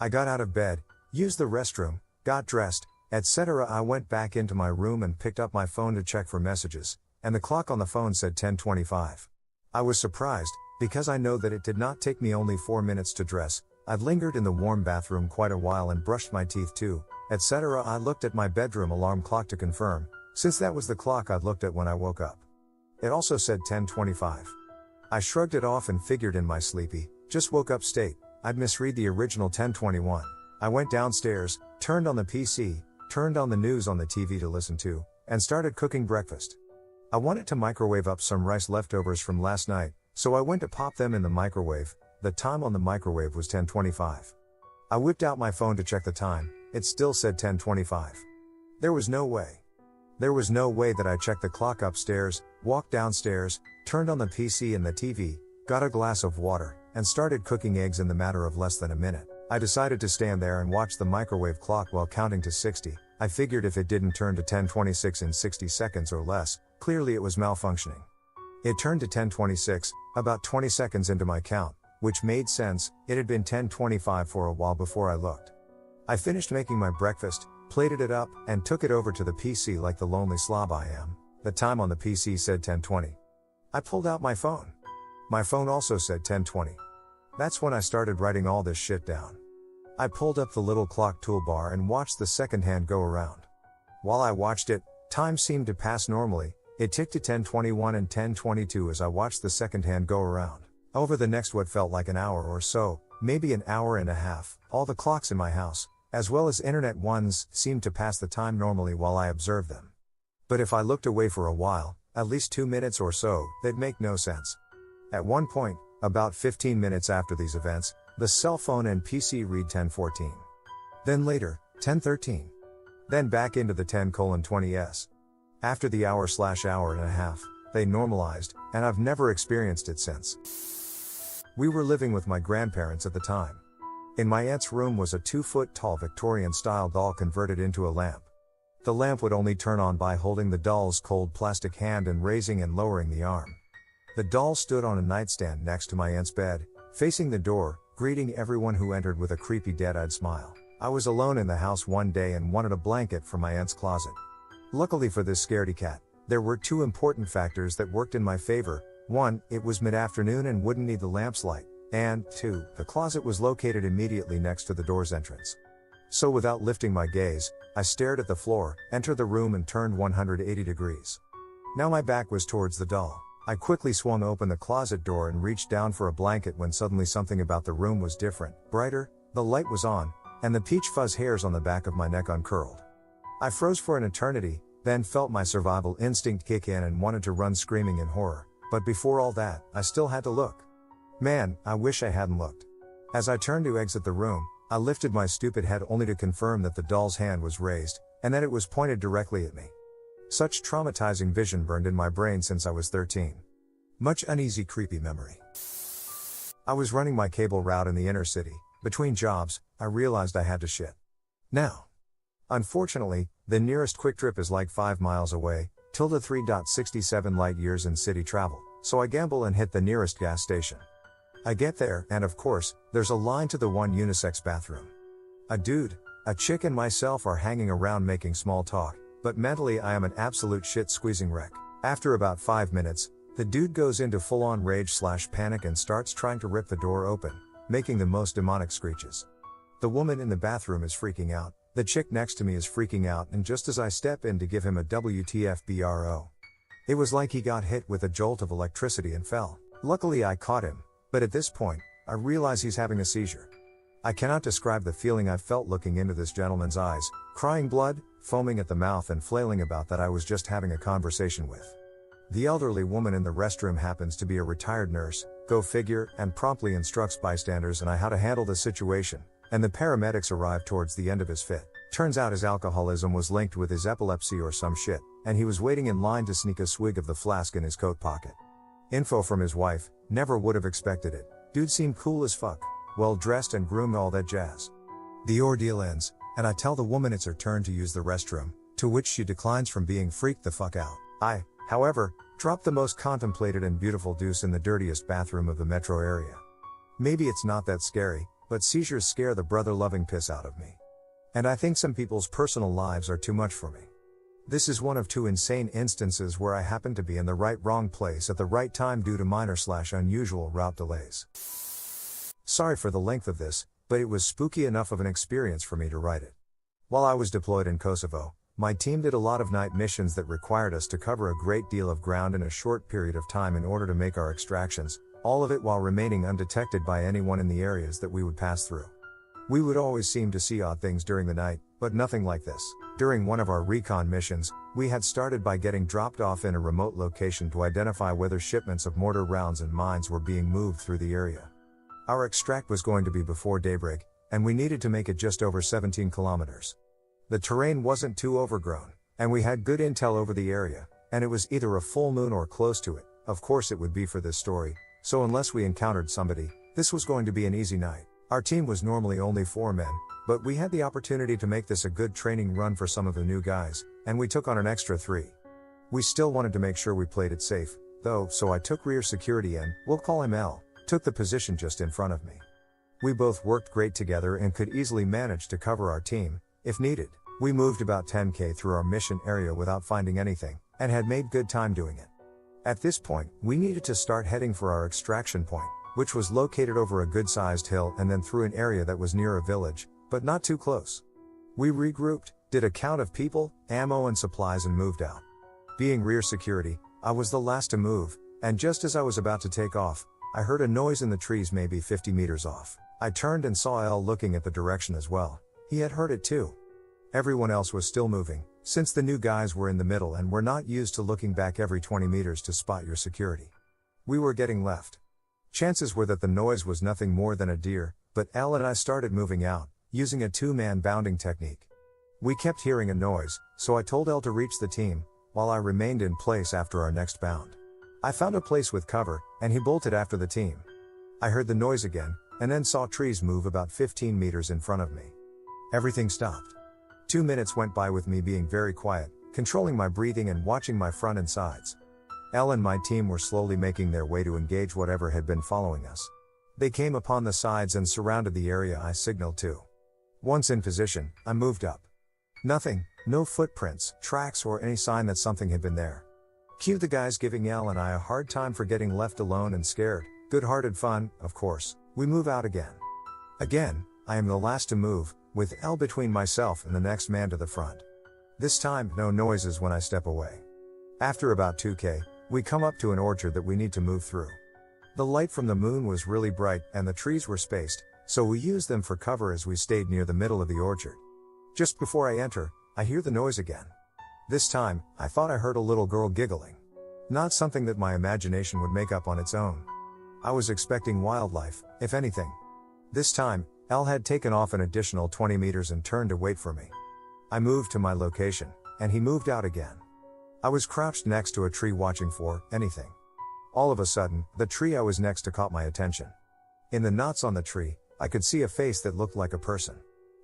I got out of bed, used the restroom, got dressed, etc. I went back into my room and picked up my phone to check for messages, and the clock on the phone said 10:25. I was surprised, because I know that it did not take me only 4 minutes to dress. I'd lingered in the warm bathroom quite a while and brushed my teeth too, etc. I looked at my bedroom alarm clock to confirm, since that was the clock I'd looked at when I woke up. It also said 10:25. I shrugged it off and figured in my sleepy, just woke up state, I'd misread the original 10:21. I went downstairs, turned on the PC, turned on the news on the TV to listen to, and started cooking breakfast. I wanted to microwave up some rice leftovers from last night, so I went to pop them in the microwave. The time on the microwave was 10:25. I whipped out my phone to check the time, it still said 10:25. There was no way that I checked the clock upstairs, walked downstairs, turned on the PC and the TV, got a glass of water, and started cooking eggs in the matter of less than a minute. I decided to stand there and watch the microwave clock while counting to 60. I figured if it didn't turn to 10:26 in 60 seconds or less, clearly it was malfunctioning. It turned to 10:26, about 20 seconds into my count, which made sense. It had been 10:25 for a while before I looked. I finished making my breakfast, plated it up, and took it over to the PC like the lonely slob I am. The time on the PC said 10:20. I pulled out my phone. My phone also said 10:20. That's when I started writing all this shit down. I pulled up the little clock toolbar and watched the second hand go around. While I watched it, time seemed to pass normally. It ticked to 10:21 and 10:22 as I watched the second hand go around. Over the next what felt like an hour or so, maybe an hour and a half, all the clocks in my house, as well as internet ones, seemed to pass the time normally while I observed them. But if I looked away for a while, at least 2 minutes or so, they'd make no sense. At one point, about 15 minutes after these events, the cell phone and PC read 10:14. Then later, 10:13. Then back into the 10:20s. After the hour/hour and a half, they normalized, and I've never experienced it since. We were living with my grandparents at the time. In my aunt's room was a 2-foot-tall Victorian-style doll converted into a lamp. The lamp would only turn on by holding the doll's cold plastic hand and raising and lowering the arm. The doll stood on a nightstand next to my aunt's bed, facing the door, greeting everyone who entered with a creepy dead-eyed smile. I was alone in the house one day and wanted a blanket from my aunt's closet. Luckily for this scaredy cat, there were two important factors that worked in my favor. 1, it was mid-afternoon and wouldn't need the lamp's light, and 2, the closet was located immediately next to the door's entrance. So without lifting my gaze, I stared at the floor, entered the room and turned 180 degrees. Now my back was towards the doll. I quickly swung open the closet door and reached down for a blanket when suddenly something about the room was different, brighter, the light was on, and the peach fuzz hairs on the back of my neck uncurled. I froze for an eternity, then felt my survival instinct kick in and wanted to run screaming in horror, but before all that, I still had to look. Man, I wish I hadn't looked. As I turned to exit the room, I lifted my stupid head only to confirm that the doll's hand was raised, and that it was pointed directly at me. Such traumatizing vision burned in my brain since I was 13. Much uneasy creepy memory. I was running my cable route in the inner city. Between jobs, I realized I had to shit. Now. Unfortunately, the nearest quick trip is like 5 miles away, tilde 3.67 light years in city travel, so I gamble and hit the nearest gas station. I get there, and of course, there's a line to the one unisex bathroom. A dude, a chick and myself are hanging around making small talk, but mentally I am an absolute shit-squeezing wreck. After about 5 minutes, the dude goes into full-on rage/panic and starts trying to rip the door open, making the most demonic screeches. The woman in the bathroom is freaking out, the chick next to me is freaking out, and just as I step in to give him a WTF bro. It was like he got hit with a jolt of electricity and fell. Luckily I caught him, but at this point, I realize he's having a seizure. I cannot describe the feeling I felt looking into this gentleman's eyes, crying blood, foaming at the mouth and flailing about that I was just having a conversation with. The elderly woman in the restroom happens to be a retired nurse, go figure, and promptly instructs bystanders on how to handle the situation, and the paramedics arrive towards the end of his fit. Turns out his alcoholism was linked with his epilepsy or some shit, and he was waiting in line to sneak a swig of the flask in his coat pocket. Info from his wife, never would have expected it. Dude seemed cool as fuck, well dressed and groomed, all that jazz. The ordeal ends, and I tell the woman it's her turn to use the restroom, to which she declines from being freaked the fuck out. I, however, drop the most contemplated and beautiful deuce in the dirtiest bathroom of the metro area. Maybe it's not that scary, but seizures scare the brother-loving piss out of me. And I think some people's personal lives are too much for me. This is one of 2 insane instances where I happen to be in the wrong place at the right time due to minor/unusual route delays. Sorry for the length of this, but it was spooky enough of an experience for me to write it. While I was deployed in Kosovo, my team did a lot of night missions that required us to cover a great deal of ground in a short period of time in order to make our extractions, all of it while remaining undetected by anyone in the areas that we would pass through. We would always seem to see odd things during the night, but nothing like this. During one of our recon missions, we had started by getting dropped off in a remote location to identify whether shipments of mortar rounds and mines were being moved through the area. Our extract was going to be before daybreak, and we needed to make it just over 17 kilometers. The terrain wasn't too overgrown, and we had good intel over the area, and it was either a full moon or close to it. Of course it would be for this story, so unless we encountered somebody, this was going to be an easy night. Our team was normally only 4 men, but we had the opportunity to make this a good training run for some of the new guys, and we took on an extra 3. We still wanted to make sure we played it safe, though, so I took rear security and, we'll call him L, took the position just in front of me. We both worked great together and could easily manage to cover our team, if needed. We moved about 10k through our mission area without finding anything, and had made good time doing it. At this point, we needed to start heading for our extraction point, which was located over a good-sized hill and then through an area that was near a village, but not too close. We regrouped, did a count of people, ammo and supplies and moved out. Being rear security, I was the last to move, and just as I was about to take off, I heard a noise in the trees maybe 50 meters off. I turned and saw L looking at the direction as well. He had heard it too. Everyone else was still moving, since the new guys were in the middle and were not used to looking back every 20 meters to spot your security. We were getting left. Chances were that the noise was nothing more than a deer, but L and I started moving out, using a 2-man bounding technique. We kept hearing a noise, so I told L to reach the team, while I remained in place after our next bound. I found a place with cover, and he bolted after the team. I heard the noise again, and then saw trees move about 15 meters in front of me. Everything stopped. 2 minutes went by with me being very quiet, controlling my breathing and watching my front and sides. Elle and my team were slowly making their way to engage whatever had been following us. They came upon the sides and surrounded the area I signaled to. Once in position, I moved up. Nothing, no footprints, tracks or any sign that something had been there. Cue the guys giving Elle and I a hard time for getting left alone and scared. Good-hearted fun, of course. We move out again. Again, I am the last to move, with Elle between myself and the next man to the front. This time, no noises when I step away. After about 2K, we come up to an orchard that we need to move through. The light from the moon was really bright and the trees were spaced, so we used them for cover as we stayed near the middle of the orchard. Just before I enter, I hear the noise again. This time, I thought I heard a little girl giggling. Not something that my imagination would make up on its own. I was expecting wildlife, if anything. This time, Elle had taken off an additional 20 meters and turned to wait for me. I moved to my location, and he moved out again. I was crouched next to a tree watching for anything. All of a sudden, the tree I was next to caught my attention. In the knots on the tree, I could see a face that looked like a person.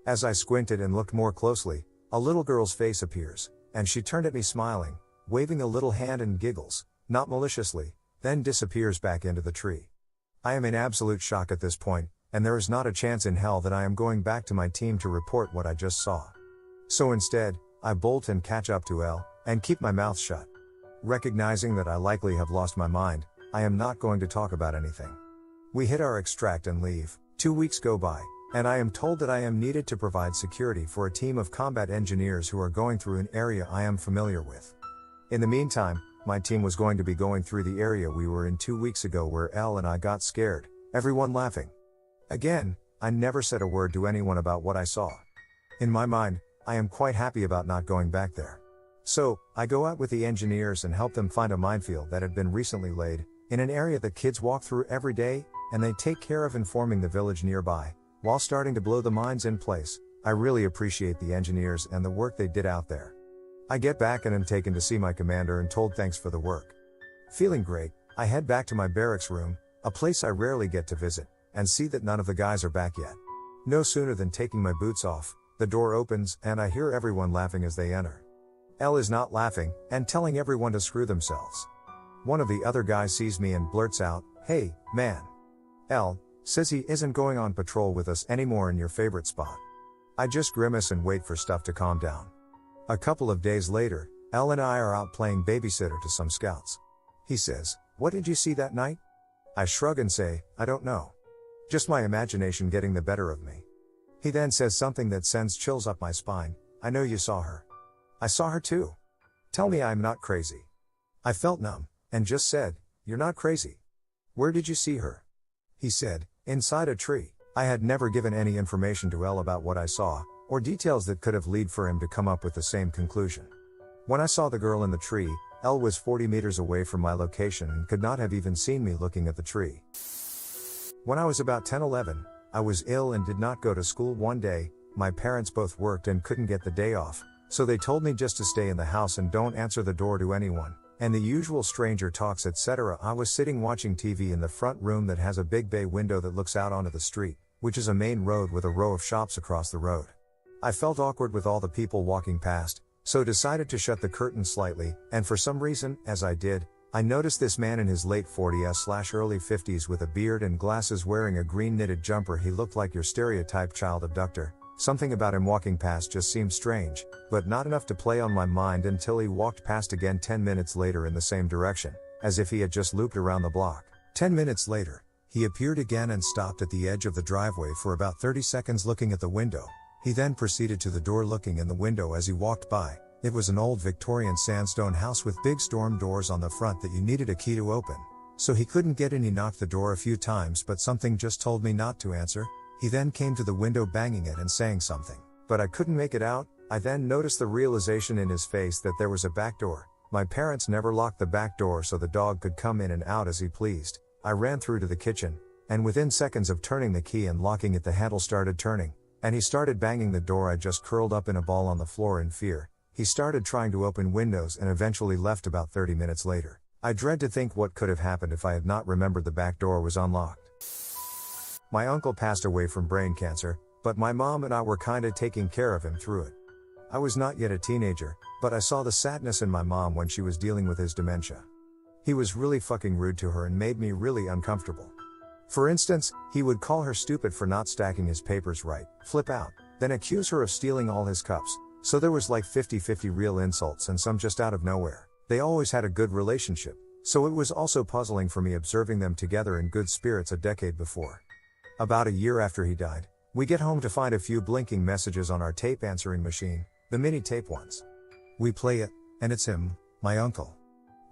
As I squinted and looked more closely, a little girl's face appears, and she turned at me smiling, waving a little hand and giggles, not maliciously, then disappears back into the tree. I am in absolute shock at this point, and there is not a chance in hell that I am going back to my team to report what I just saw. So instead, I bolt and catch up to Elle, and keep my mouth shut. Recognizing that I likely have lost my mind, I am not going to talk about anything. We hit our extract and leave. 2 weeks go by, and I am told that I am needed to provide security for a team of combat engineers who are going through an area I am familiar with. In the meantime, my team was going to be going through the area we were in 2 weeks ago where Elle and I got scared, everyone laughing. Again, I never said a word to anyone about what I saw. In my mind, I am quite happy about not going back there. So, I go out with the engineers and help them find a minefield that had been recently laid, in an area that kids walk through every day, and they take care of informing the village nearby, while starting to blow the mines in place. I really appreciate the engineers and the work they did out there. I get back and am taken to see my commander and told thanks for the work. Feeling great, I head back to my barracks room, a place I rarely get to visit, and see that none of the guys are back yet. No sooner than taking my boots off, the door opens and I hear everyone laughing as they enter. Elle is not laughing, and telling everyone to screw themselves. One of the other guys sees me and blurts out, "Hey, man." Elle says he isn't going on patrol with us anymore in your favorite spot. I just grimace and wait for stuff to calm down. A couple of days later, Elle and I are out playing babysitter to some scouts. He says, "What did you see that night?" I shrug and say, "I don't know. Just my imagination getting the better of me." He then says something that sends chills up my spine. "I know you saw her." "I saw her too. Tell me I'm not crazy." I felt numb, and just said, "You're not crazy. Where did you see her?" He said, "Inside a tree." I had never given any information to Elle about what I saw, or details that could have led for him to come up with the same conclusion. When I saw the girl in the tree, Elle was 40 meters away from my location and could not have even seen me looking at the tree. When I was about 10-11, I was ill and did not go to school one day. My parents both worked and couldn't get the day off, so they told me just to stay in the house and don't answer the door to anyone, and the usual stranger talks etc. I was sitting watching TV in the front room that has a big bay window that looks out onto the street, which is a main road with a row of shops across the road. I felt awkward with all the people walking past, so decided to shut the curtain slightly, and for some reason, as I did, I noticed this man in his late 40s/early 50s with a beard and glasses wearing a green knitted jumper. He looked like your stereotype child abductor. Something about him walking past just seemed strange, but not enough to play on my mind until he walked past again 10 minutes later in the same direction, as if he had just looped around the block. 10 minutes later, he appeared again and stopped at the edge of the driveway for about 30 seconds looking at the window. He then proceeded to the door looking in the window as he walked by. It was an old Victorian sandstone house with big storm doors on the front that you needed a key to open. So he couldn't get in. He knocked the door a few times but something just told me not to answer. He then came to the window banging it and saying something, but I couldn't make it out. I then noticed the realization in his face that there was a back door. My parents never locked the back door so the dog could come in and out as he pleased. I ran through to the kitchen, and within seconds of turning the key and locking it, the handle started turning, and he started banging the door. I just curled up in a ball on the floor in fear. He started trying to open windows and eventually left about 30 minutes later. I dread to think what could have happened if I had not remembered the back door was unlocked. My uncle passed away from brain cancer, but my mom and I were kinda taking care of him through it. I was not yet a teenager, but I saw the sadness in my mom when she was dealing with his dementia. He was really fucking rude to her and made me really uncomfortable. For instance, he would call her stupid for not stacking his papers right, flip out, then accuse her of stealing all his cups. So there was like 50-50 real insults and some just out of nowhere. They always had a good relationship, so it was also puzzling for me observing them together in good spirits a decade before. About a year after he died, we get home to find a few blinking messages on our tape answering machine, the mini tape ones. We play it, and it's him, my uncle.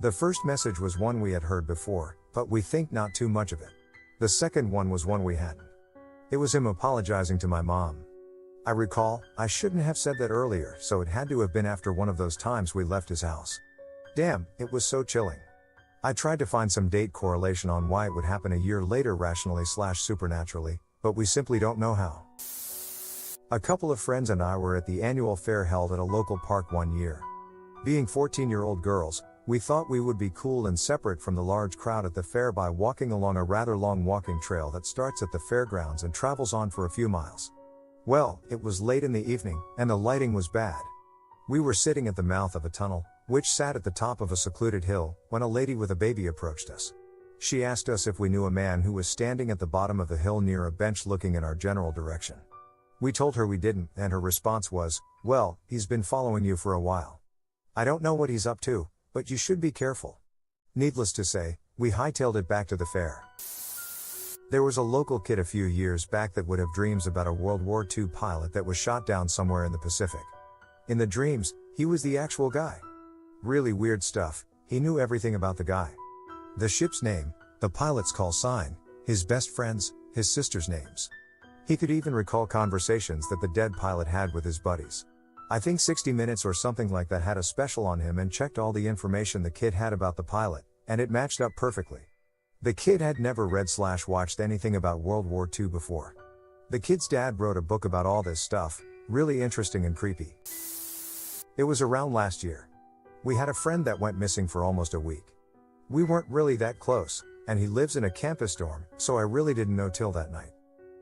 The first message was one we had heard before, but we think not too much of it. The second one was one we hadn't. It was him apologizing to my mom. I recall, I shouldn't have said that earlier, so it had to have been after one of those times we left his house. Damn, it was so chilling. I tried to find some date correlation on why it would happen a year later rationally/supernaturally, but we simply don't know how. A couple of friends and I were at the annual fair held at a local park one year. Being 14-year-old girls, we thought we would be cool and separate from the large crowd at the fair by walking along a rather long walking trail that starts at the fairgrounds and travels on for a few miles. Well, it was late in the evening, and the lighting was bad. We were sitting at the mouth of a tunnel, which sat at the top of a secluded hill, when a lady with a baby approached us. She asked us if we knew a man who was standing at the bottom of the hill near a bench looking in our general direction. We told her we didn't, and her response was, "Well, he's been following you for a while. I don't know what he's up to, but you should be careful." Needless to say, we hightailed it back to the fair. There was a local kid a few years back that would have dreams about a World War II pilot that was shot down somewhere in the Pacific. In the dreams, he was the actual guy. Really weird stuff. He knew everything about the guy. The ship's name, the pilot's call sign, his best friends, his sister's names. He could even recall conversations that the dead pilot had with his buddies. I think 60 Minutes or something like that had a special on him and checked all the information the kid had about the pilot, and it matched up perfectly. The kid had never read/watched anything about World War II before. The kid's dad wrote a book about all this stuff, really interesting and creepy. It was around last year. We had a friend that went missing for almost a week. We weren't really that close, and he lives in a campus dorm, so I really didn't know till that night.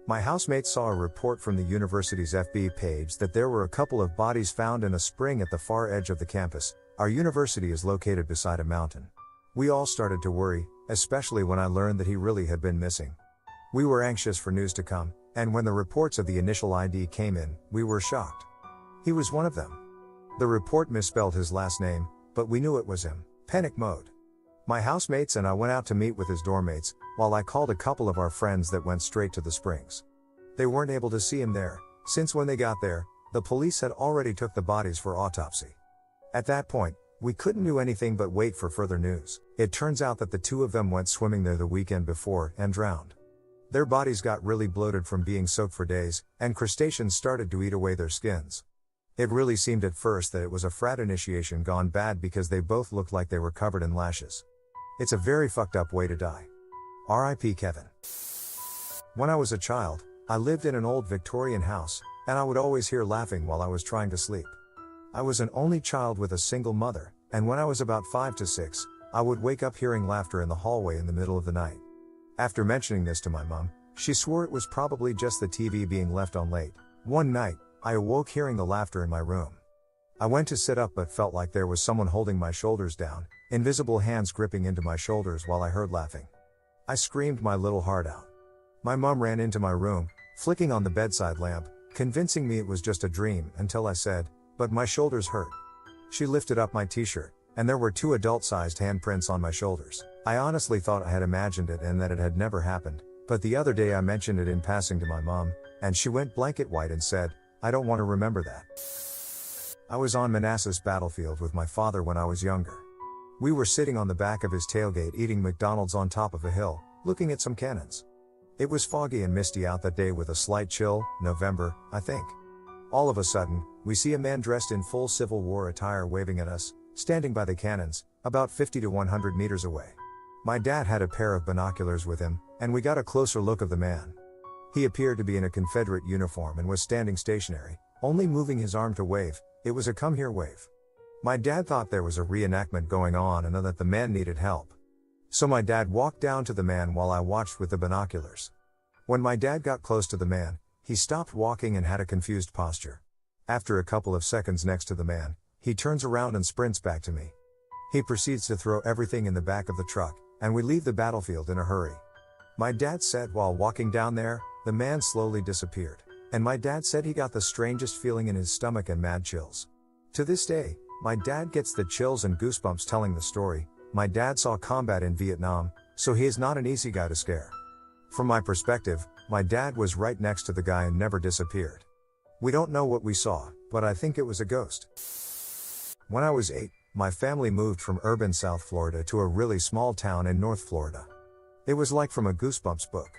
My housemates saw a report from the university's FB page that there were a couple of bodies found in a spring at the far edge of the campus. Our university is located beside a mountain. We all started to worry, especially when I learned that he really had been missing. We were anxious for news to come, and when the reports of the initial ID came in, we were shocked. He was one of them. The report misspelled his last name, but we knew it was him. Panic mode. My housemates and I went out to meet with his dormmates, while I called a couple of our friends that went straight to the springs. They weren't able to see him there, since when they got there, the police had already took the bodies for autopsy. At that point, we couldn't do anything but wait for further news. It turns out that the two of them went swimming there the weekend before and drowned. Their bodies got really bloated from being soaked for days, and crustaceans started to eat away their skins. It really seemed at first that it was a frat initiation gone bad because they both looked like they were covered in lashes. It's a very fucked up way to die. R.I.P. Kevin. When I was a child, I lived in an old Victorian house, and I would always hear laughing while I was trying to sleep. I was an only child with a single mother, and when I was about 5 to 6, I would wake up hearing laughter in the hallway in the middle of the night. After mentioning this to my mom, she swore it was probably just the TV being left on late. One night, I awoke hearing the laughter in my room. I went to sit up but felt like there was someone holding my shoulders down, invisible hands gripping into my shoulders while I heard laughing. I screamed my little heart out. My mom ran into my room, flicking on the bedside lamp, convincing me it was just a dream until I said, "But my shoulders hurt." She lifted up my t-shirt, and there were 2 adult-sized handprints on my shoulders. I honestly thought I had imagined it and that it had never happened, but the other day I mentioned it in passing to my mom, and she went blanket white and said, "I don't want to remember that." I was on Manassas battlefield with my father when I was younger. We were sitting on the back of his tailgate eating McDonald's on top of a hill, looking at some cannons. It was foggy and misty out that day with a slight chill, November, I think. All of a sudden, we see a man dressed in full Civil War attire waving at us, standing by the cannons, about 50 to 100 meters away. My dad had a pair of binoculars with him, and we got a closer look of the man. He appeared to be in a Confederate uniform and was standing stationary, only moving his arm to wave. It was a come here wave. My dad thought there was a reenactment going on and that the man needed help. So my dad walked down to the man while I watched with the binoculars. When my dad got close to the man, he stopped walking and had a confused posture. After a couple of seconds next to the man, he turns around and sprints back to me. He proceeds to throw everything in the back of the truck, and we leave the battlefield in a hurry. My dad said while walking down there, the man slowly disappeared. And my dad said he got the strangest feeling in his stomach and mad chills. To this day, my dad gets the chills and goosebumps telling the story. My dad saw combat in Vietnam, so he is not an easy guy to scare. From my perspective, my dad was right next to the guy and never disappeared. We don't know what we saw, but I think it was a ghost. When I was 8, my family moved from urban South Florida to a really small town in North Florida. It was like from a Goosebumps book.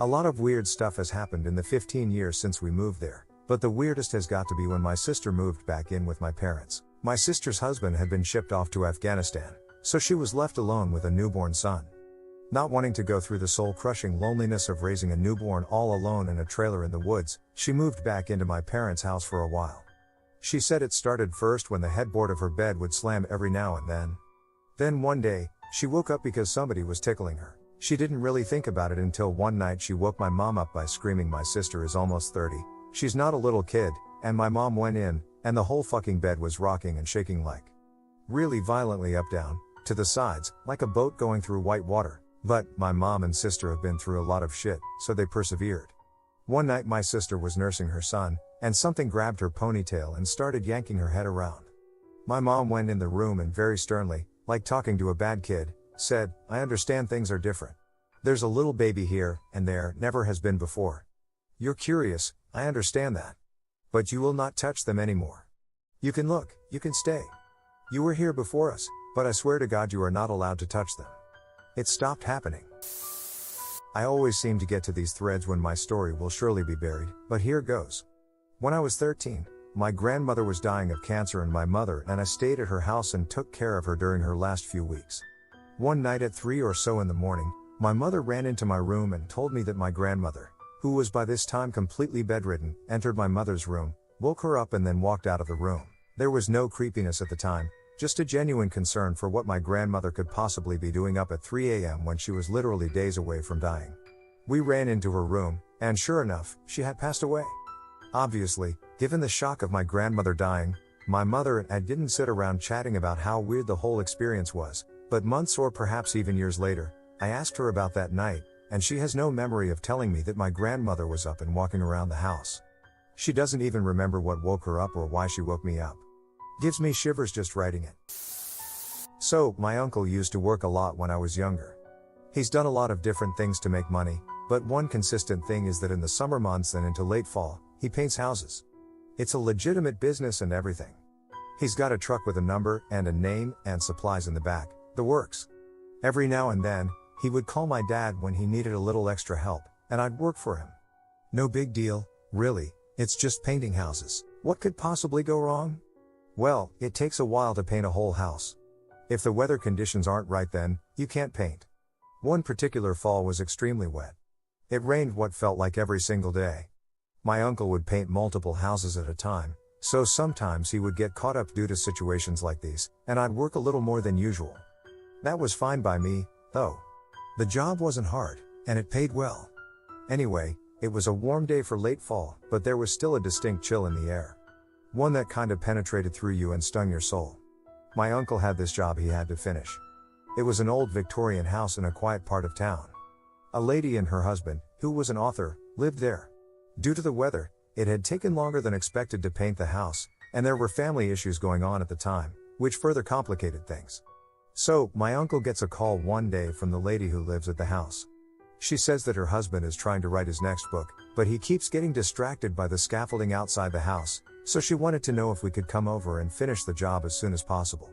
A lot of weird stuff has happened in the 15 years since we moved there, but the weirdest has got to be when my sister moved back in with my parents. My sister's husband had been shipped off to Afghanistan, so she was left alone with a newborn son. Not wanting to go through the soul-crushing loneliness of raising a newborn all alone in a trailer in the woods, she moved back into my parents' house for a while. She said it started first when the headboard of her bed would slam every now and then. Then one day, she woke up because somebody was tickling her. She didn't really think about it until one night she woke my mom up by screaming. My sister is almost 30. She's not a little kid, and my mom went in, and the whole fucking bed was rocking and shaking like really violently up down, to the sides, like a boat going through white water. But, my mom and sister have been through a lot of shit, so they persevered. One night my sister was nursing her son, and something grabbed her ponytail and started yanking her head around. My mom went in the room and very sternly, like talking to a bad kid, said, "I understand things are different. There's a little baby here, and there never has been before. You're curious, I understand that. But you will not touch them anymore. You can look, you can stay. You were here before us, but I swear to God you are not allowed to touch them." It stopped happening. I always seem to get to these threads when my story will surely be buried, but here goes. When I was 13, my grandmother was dying of cancer and my mother and I stayed at her house and took care of her during her last few weeks. One night at 3 or so in the morning, my mother ran into my room and told me that my grandmother, who was by this time completely bedridden, entered my mother's room, woke her up and then walked out of the room. There was no creepiness at the time, just a genuine concern for what my grandmother could possibly be doing up at 3 a.m. when she was literally days away from dying. We ran into her room, and sure enough, she had passed away. Obviously, given the shock of my grandmother dying, my mother and I didn't sit around chatting about how weird the whole experience was, but months or perhaps even years later, I asked her about that night, and she has no memory of telling me that my grandmother was up and walking around the house. She doesn't even remember what woke her up or why she woke me up. Gives me shivers just writing it. So, my uncle used to work a lot when I was younger. He's done a lot of different things to make money, but one consistent thing is that in the summer months and into late fall, he paints houses. It's a legitimate business and everything. He's got a truck with a number and a name and supplies in the back, the works. Every now and then, he would call my dad when he needed a little extra help, and I'd work for him. No big deal, really, it's just painting houses. What could possibly go wrong? Well, it takes a while to paint a whole house. If the weather conditions aren't right then, you can't paint. One particular fall was extremely wet. It rained what felt like every single day. My uncle would paint multiple houses at a time, so sometimes he would get caught up due to situations like these, and I'd work a little more than usual. That was fine by me, though. The job wasn't hard, and it paid well. Anyway, it was a warm day for late fall, but there was still a distinct chill in the air. One that kind of penetrated through you and stung your soul. My uncle had this job he had to finish. It was an old Victorian house in a quiet part of town. A lady and her husband, who was an author, lived there. Due to the weather, it had taken longer than expected to paint the house, and there were family issues going on at the time, which further complicated things. So, my uncle gets a call one day from the lady who lives at the house. She says that her husband is trying to write his next book, but he keeps getting distracted by the scaffolding outside the house, so she wanted to know if we could come over and finish the job as soon as possible.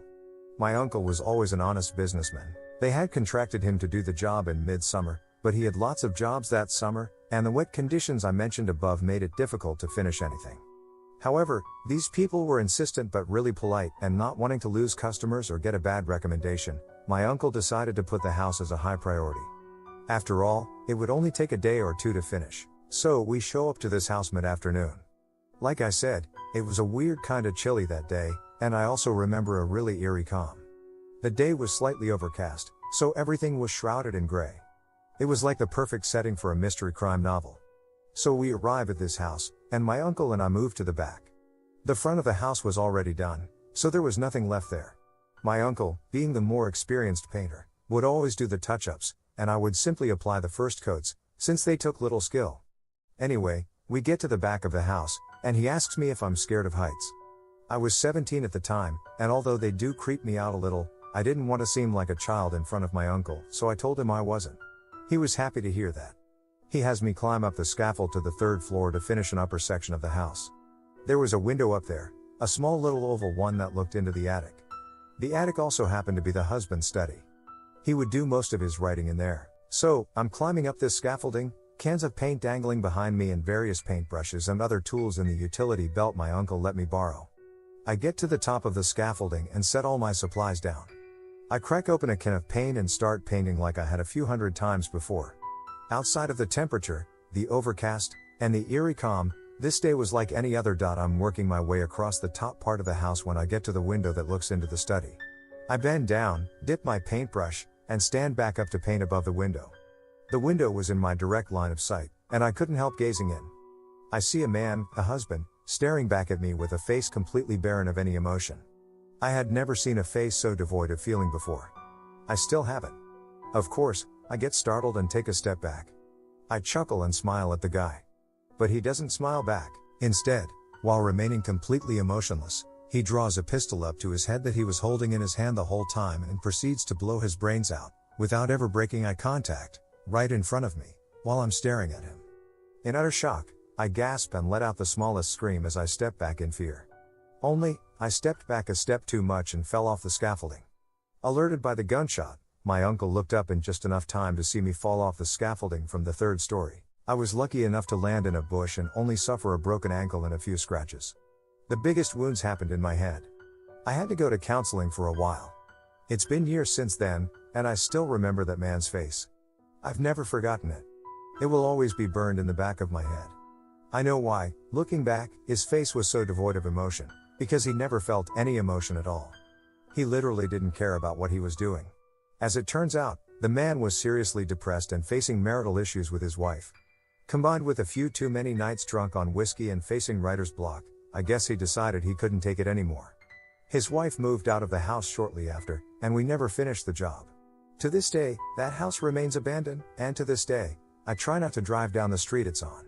My uncle was always an honest businessman. They had contracted him to do the job in mid-summer, but he had lots of jobs that summer, and the wet conditions I mentioned above made it difficult to finish anything. However, these people were insistent but really polite, and not wanting to lose customers or get a bad recommendation, my uncle decided to put the house as a high priority. After all, it would only take a day or two to finish, so we show up to this house mid-afternoon. Like I said, it was a weird kinda chilly that day, and I also remember a really eerie calm. The day was slightly overcast, so everything was shrouded in gray. It was like the perfect setting for a mystery crime novel. So we arrive at this house, and my uncle and I move to the back. The front of the house was already done, so there was nothing left there. My uncle, being the more experienced painter, would always do the touch-ups, and I would simply apply the first coats, since they took little skill. Anyway, we get to the back of the house, and he asks me if I'm scared of heights. I was 17 at the time, and although they do creep me out a little, I didn't want to seem like a child in front of my uncle, so I told him I wasn't. He was happy to hear that. He has me climb up the scaffold to the 3rd floor to finish an upper section of the house. There was a window up there, a small little oval one that looked into the attic. The attic also happened to be the husband's study. He would do most of his writing in there. So, I'm climbing up this scaffolding, cans of paint dangling behind me and various paintbrushes and other tools in the utility belt my uncle let me borrow. I get to the top of the scaffolding and set all my supplies down. I crack open a can of paint and start painting like I had a few hundred times before. Outside of the temperature, the overcast, and the eerie calm, this day was like any other. I'm working my way across the top part of the house when I get to the window that looks into the study. I bend down, dip my paintbrush, and stand back up to paint above the window. The window was in my direct line of sight, and I couldn't help gazing in. I see a man, a husband, staring back at me with a face completely barren of any emotion. I had never seen a face so devoid of feeling before. I still haven't. Of course, I get startled and take a step back. I chuckle and smile at the guy. But he doesn't smile back. Instead, while remaining completely emotionless, he draws a pistol up to his head that he was holding in his hand the whole time and proceeds to blow his brains out, without ever breaking eye contact, right in front of me, while I'm staring at him. In utter shock, I gasp and let out the smallest scream as I step back in fear. Only, I stepped back a step too much and fell off the scaffolding. Alerted by the gunshot, my uncle looked up in just enough time to see me fall off the scaffolding from the 3rd story. I was lucky enough to land in a bush and only suffer a broken ankle and a few scratches. The biggest wounds happened in my head. I had to go to counseling for a while. It's been years since then, and I still remember that man's face. I've never forgotten it. It will always be burned in the back of my head. I know why. Looking back, his face was so devoid of emotion, because he never felt any emotion at all. He literally didn't care about what he was doing. As it turns out, the man was seriously depressed and facing marital issues with his wife. Combined with a few too many nights drunk on whiskey and facing writer's block, I guess he decided he couldn't take it anymore. His wife moved out of the house shortly after, and we never finished the job. To this day, that house remains abandoned, and to this day, I try not to drive down the street it's on.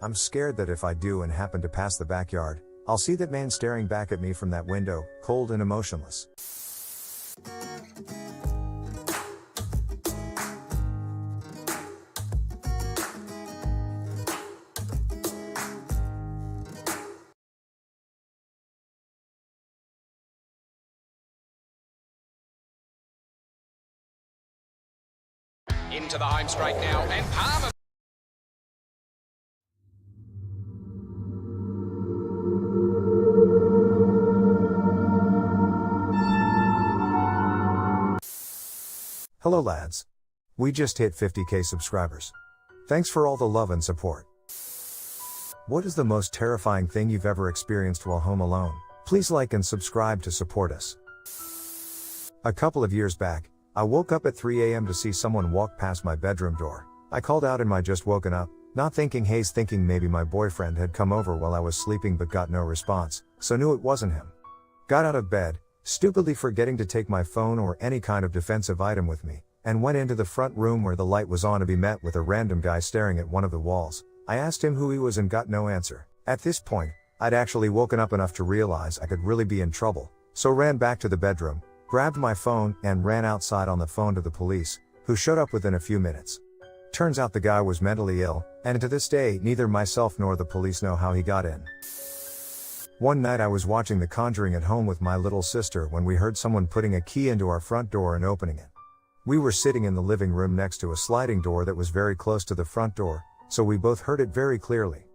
I'm scared that if I do and happen to pass the backyard, I'll see that man staring back at me from that window, cold and emotionless. Into the home straight now, and Palmer. Hello lads. We just hit 50k subscribers. Thanks for all the love and support. What is the most terrifying thing you've ever experienced while home alone? Please like and subscribe to support us. A couple of years back, I woke up at 3 a.m. to see someone walk past my bedroom door. I called out in my just woken up, not thinking haze, thinking maybe my boyfriend had come over while I was sleeping, but got no response, so knew it wasn't him. Got out of bed, stupidly forgetting to take my phone or any kind of defensive item with me, and went into the front room where the light was on to be met with a random guy staring at one of the walls. I asked him who he was and got no answer. At this point, I'd actually woken up enough to realize I could really be in trouble, so ran back to the bedroom, grabbed my phone, and ran outside on the phone to the police, who showed up within a few minutes. Turns out the guy was mentally ill, and to this day, neither myself nor the police know how he got in. One night I was watching The Conjuring at home with my little sister when we heard someone putting a key into our front door and opening it. We were sitting in the living room next to a sliding door that was very close to the front door, so we both heard it very clearly.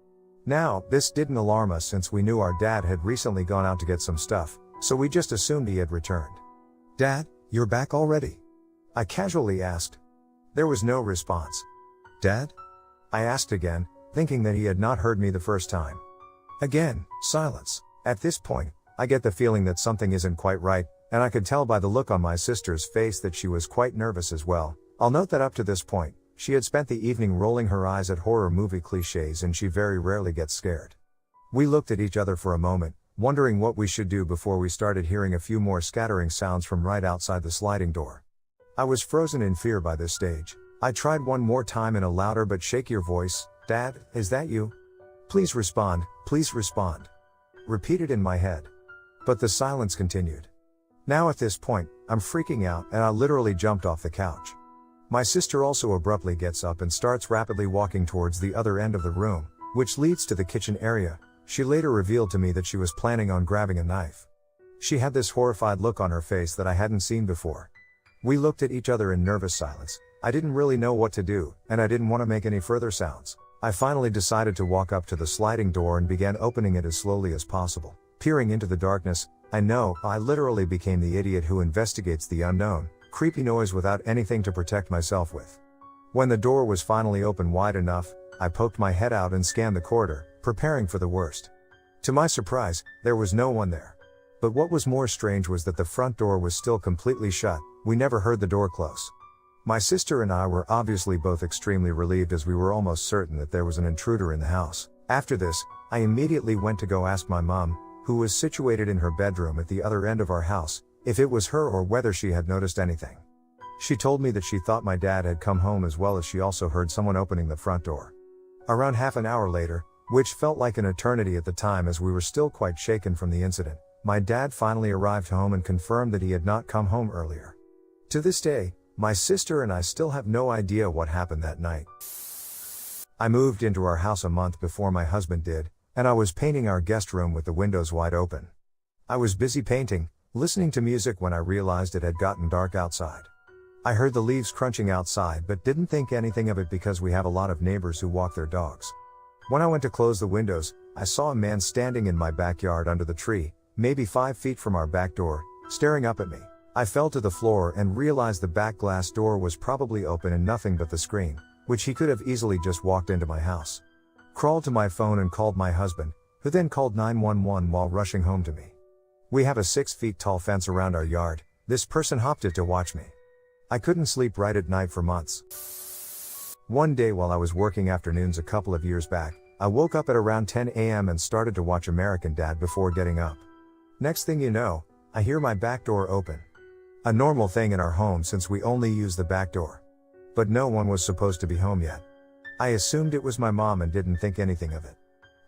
Now, this didn't alarm us since we knew our dad had recently gone out to get some stuff, so we just assumed he had returned. "Dad, you're back already?" I casually asked. There was no response. "Dad?" I asked again, thinking that he had not heard me the first time. Again, silence. At this point, I get the feeling that something isn't quite right, and I could tell by the look on my sister's face that she was quite nervous as well. I'll note that up to this point, she had spent the evening rolling her eyes at horror movie cliches, and she very rarely gets scared. We looked at each other for a moment, wondering what we should do before we started hearing a few more scattering sounds from right outside the sliding door. I was frozen in fear by this stage. I tried one more time in a louder but shakier voice. Dad, is that you? Please respond, please respond. Repeated in my head. But the silence continued. Now at this point, I'm freaking out and I literally jumped off the couch. My sister also abruptly gets up and starts rapidly walking towards the other end of the room, which leads to the kitchen area. She later revealed to me that she was planning on grabbing a knife. She had this horrified look on her face that I hadn't seen before. We looked at each other in nervous silence. I didn't really know what to do, and I didn't want to make any further sounds. I finally decided to walk up to the sliding door and began opening it as slowly as possible. Peering into the darkness, I literally became the idiot who investigates the unknown, creepy noise without anything to protect myself with. When the door was finally open wide enough, I poked my head out and scanned the corridor, preparing for the worst. To my surprise, there was no one there. But what was more strange was that the front door was still completely shut. We never heard the door close. My sister and I were obviously both extremely relieved as we were almost certain that there was an intruder in the house. After this, I immediately went to go ask my mom, who was situated in her bedroom at the other end of our house, if it was her or whether she had noticed anything. She told me that she thought my dad had come home as well as she also heard someone opening the front door. Around half an hour later, which felt like an eternity at the time as we were still quite shaken from the incident, my dad finally arrived home and confirmed that he had not come home earlier. To this day, my sister and I still have no idea what happened that night. I moved into our house a month before my husband did, and I was painting our guest room with the windows wide open. I was busy painting, listening to music when I realized it had gotten dark outside. I heard the leaves crunching outside but didn't think anything of it because we have a lot of neighbors who walk their dogs. When I went to close the windows, I saw a man standing in my backyard under the tree, maybe 5 feet from our back door, staring up at me. I fell to the floor and realized the back glass door was probably open and nothing but the screen, which he could have easily just walked into my house. Crawled to my phone and called my husband, who then called 911 while rushing home to me. We have a 6 feet tall fence around our yard. This person hopped it to watch me. I couldn't sleep right at night for months. One day while I was working afternoons a couple of years back, I woke up at around 10 a.m. and started to watch American Dad before getting up. Next thing you know, I hear my back door open. A normal thing in our home since we only use the back door. But no one was supposed to be home yet. I assumed it was my mom and didn't think anything of it.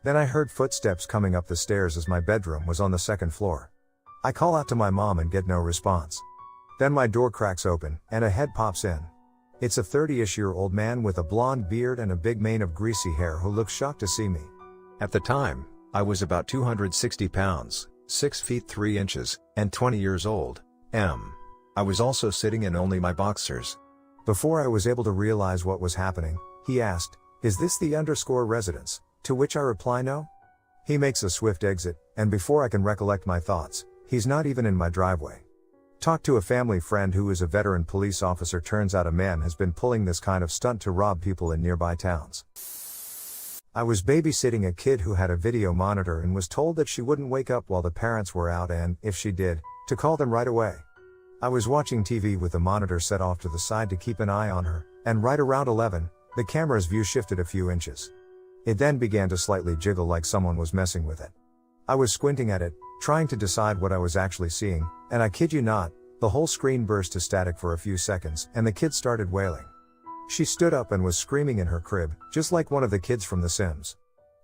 Then I heard footsteps coming up the stairs as my bedroom was on the second floor. I call out to my mom and get no response. Then my door cracks open, and a head pops in. It's a 30-ish-year-old man with a blonde beard and a big mane of greasy hair who looks shocked to see me. At the time, I was about 260 pounds, 6 feet 3 inches, and 20 years old. I was also sitting in only my boxers. Before I was able to realize what was happening, he asked, "Is this the _ residence?" To which I reply no. He makes a swift exit, and before I can recollect my thoughts, he's not even in my driveway. Talk to a family friend who is a veteran police officer. Turns out a man has been pulling this kind of stunt to rob people in nearby towns. I was babysitting a kid who had a video monitor and was told that she wouldn't wake up while the parents were out and, if she did, to call them right away. I was watching TV with the monitor set off to the side to keep an eye on her, and right around 11, the camera's view shifted a few inches. It then began to slightly jiggle like someone was messing with it. I was squinting at it, trying to decide what I was actually seeing, and I kid you not, the whole screen burst to static for a few seconds and the kid started wailing. She stood up and was screaming in her crib, just like one of the kids from The Sims.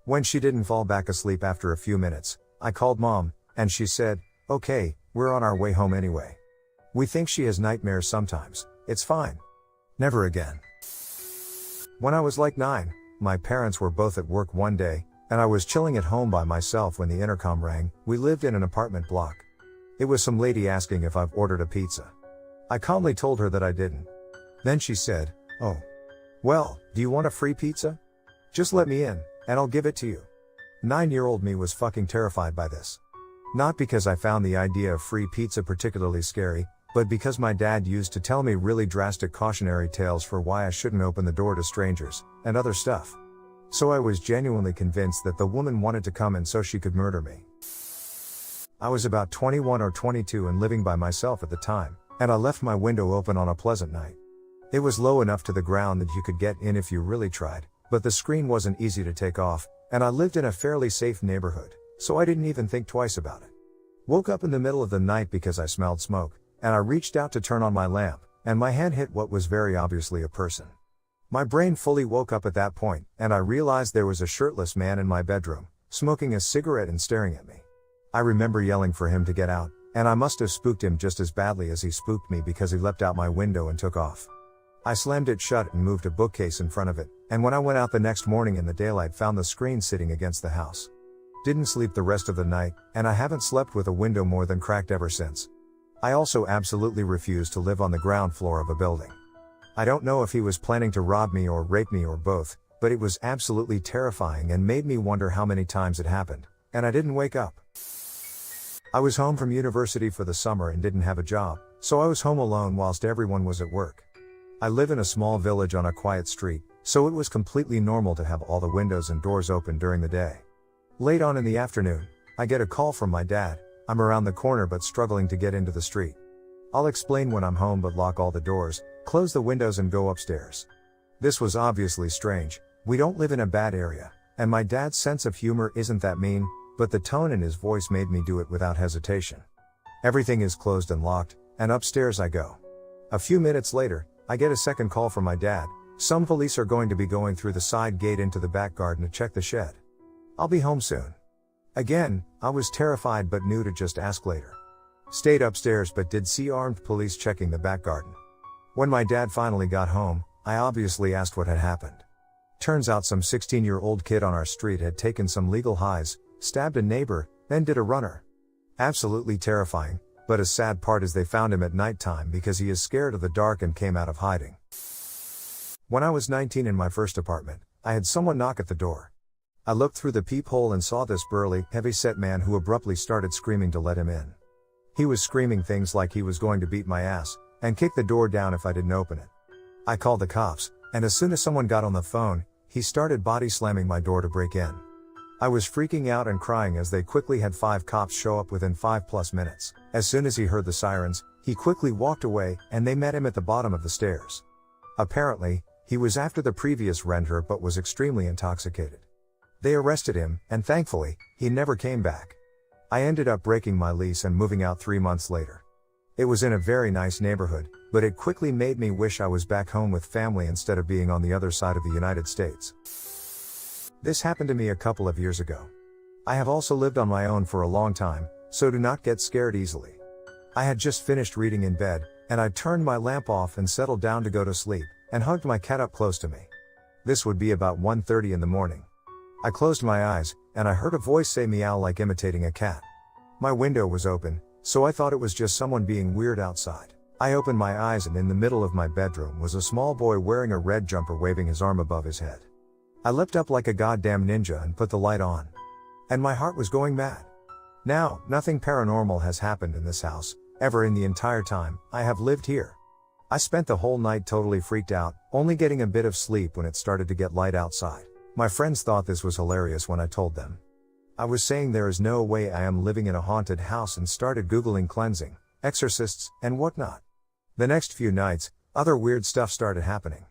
When she didn't fall back asleep after a few minutes, I called Mom, and she said, "Okay, we're on our way home anyway. We think she has nightmares sometimes, it's fine." Never again. When I was like 9, my parents were both at work one day, and I was chilling at home by myself when the intercom rang. We lived in an apartment block. It was some lady asking if I've ordered a pizza. I calmly told her that I didn't. Then she said, "Oh. Well, do you want a free pizza? Just let me in, and I'll give it to you." 9-year-old me was fucking terrified by this. Not because I found the idea of free pizza particularly scary, but because my dad used to tell me really drastic cautionary tales for why I shouldn't open the door to strangers, and other stuff. So I was genuinely convinced that the woman wanted to come in so she could murder me. I was about 21 or 22 and living by myself at the time, and I left my window open on a pleasant night. It was low enough to the ground that you could get in if you really tried, but the screen wasn't easy to take off, and I lived in a fairly safe neighborhood, so I didn't even think twice about it. Woke up in the middle of the night because I smelled smoke, and I reached out to turn on my lamp, and my hand hit what was very obviously a person. My brain fully woke up at that point, and I realized there was a shirtless man in my bedroom, smoking a cigarette and staring at me. I remember yelling for him to get out, and I must have spooked him just as badly as he spooked me because he leapt out my window and took off. I slammed it shut and moved a bookcase in front of it, and when I went out the next morning in the daylight found the screen sitting against the house. Didn't sleep the rest of the night, and I haven't slept with a window more than cracked ever since. I also absolutely refuse to live on the ground floor of a building. I don't know if he was planning to rob me or rape me or both, but it was absolutely terrifying and made me wonder how many times it happened, and I didn't wake up. I was home from university for the summer and didn't have a job, so I was home alone whilst everyone was at work. I live in a small village on a quiet street, so it was completely normal to have all the windows and doors open during the day. Late on in the afternoon, I get a call from my dad. I'm around the corner but struggling to get into the street. I'll explain when I'm home but lock all the doors, close the windows and go upstairs. This was obviously strange. We don't live in a bad area, and my dad's sense of humor isn't that mean, but the tone in his voice made me do it without hesitation. Everything is closed and locked, and upstairs I go. A few minutes later, I get a second call from my dad. Some police are going to be going through the side gate into the back garden to check the shed. I'll be home soon. Again, I was terrified but knew to just ask later. Stayed upstairs but did see armed police checking the back garden. When my dad finally got home, I obviously asked what had happened. Turns out some 16-year-old kid on our street had taken some legal highs, stabbed a neighbor, then did a runner. Absolutely terrifying, but a sad part is they found him at nighttime because he is scared of the dark and came out of hiding. When I was 19 in my first apartment, I had someone knock at the door. I looked through the peephole and saw this burly, heavy-set man who abruptly started screaming to let him in. He was screaming things like he was going to beat my ass, and kick the door down if I didn't open it. I called the cops, and as soon as someone got on the phone, he started body slamming my door to break in. I was freaking out and crying as they quickly had 5 cops show up within 5+ minutes. As soon as he heard the sirens, he quickly walked away, and they met him at the bottom of the stairs. Apparently, he was after the previous renter but was extremely intoxicated. They arrested him, and thankfully, he never came back. I ended up breaking my lease and moving out 3 months later. It was in a very nice neighborhood, but it quickly made me wish I was back home with family instead of being on the other side of the United States. This happened to me a couple of years ago. I have also lived on my own for a long time, so do not get scared easily. I had just finished reading in bed, and I turned my lamp off and settled down to go to sleep, and hugged my cat up close to me. This would be about 1:30 in the morning. I closed my eyes, and I heard a voice say meow like imitating a cat. My window was open, so I thought it was just someone being weird outside. I opened my eyes and in the middle of my bedroom was a small boy wearing a red jumper waving his arm above his head. I leapt up like a goddamn ninja and put the light on. And my heart was going mad. Now, nothing paranormal has happened in this house, ever in the entire time I have lived here. I spent the whole night totally freaked out, only getting a bit of sleep when it started to get light outside. My friends thought this was hilarious when I told them. I was saying there is no way I am living in a haunted house and started Googling cleansing, exorcists, and whatnot. The next few nights, other weird stuff started happening.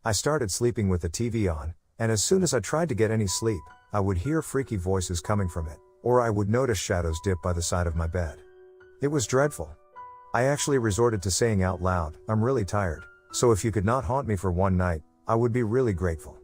I started sleeping with the TV on, and as soon as I tried to get any sleep, I would hear freaky voices coming from it, or I would notice shadows dip by the side of my bed. It was dreadful. I actually resorted to saying out loud, "I'm really tired, so if you could not haunt me for one night, I would be really grateful."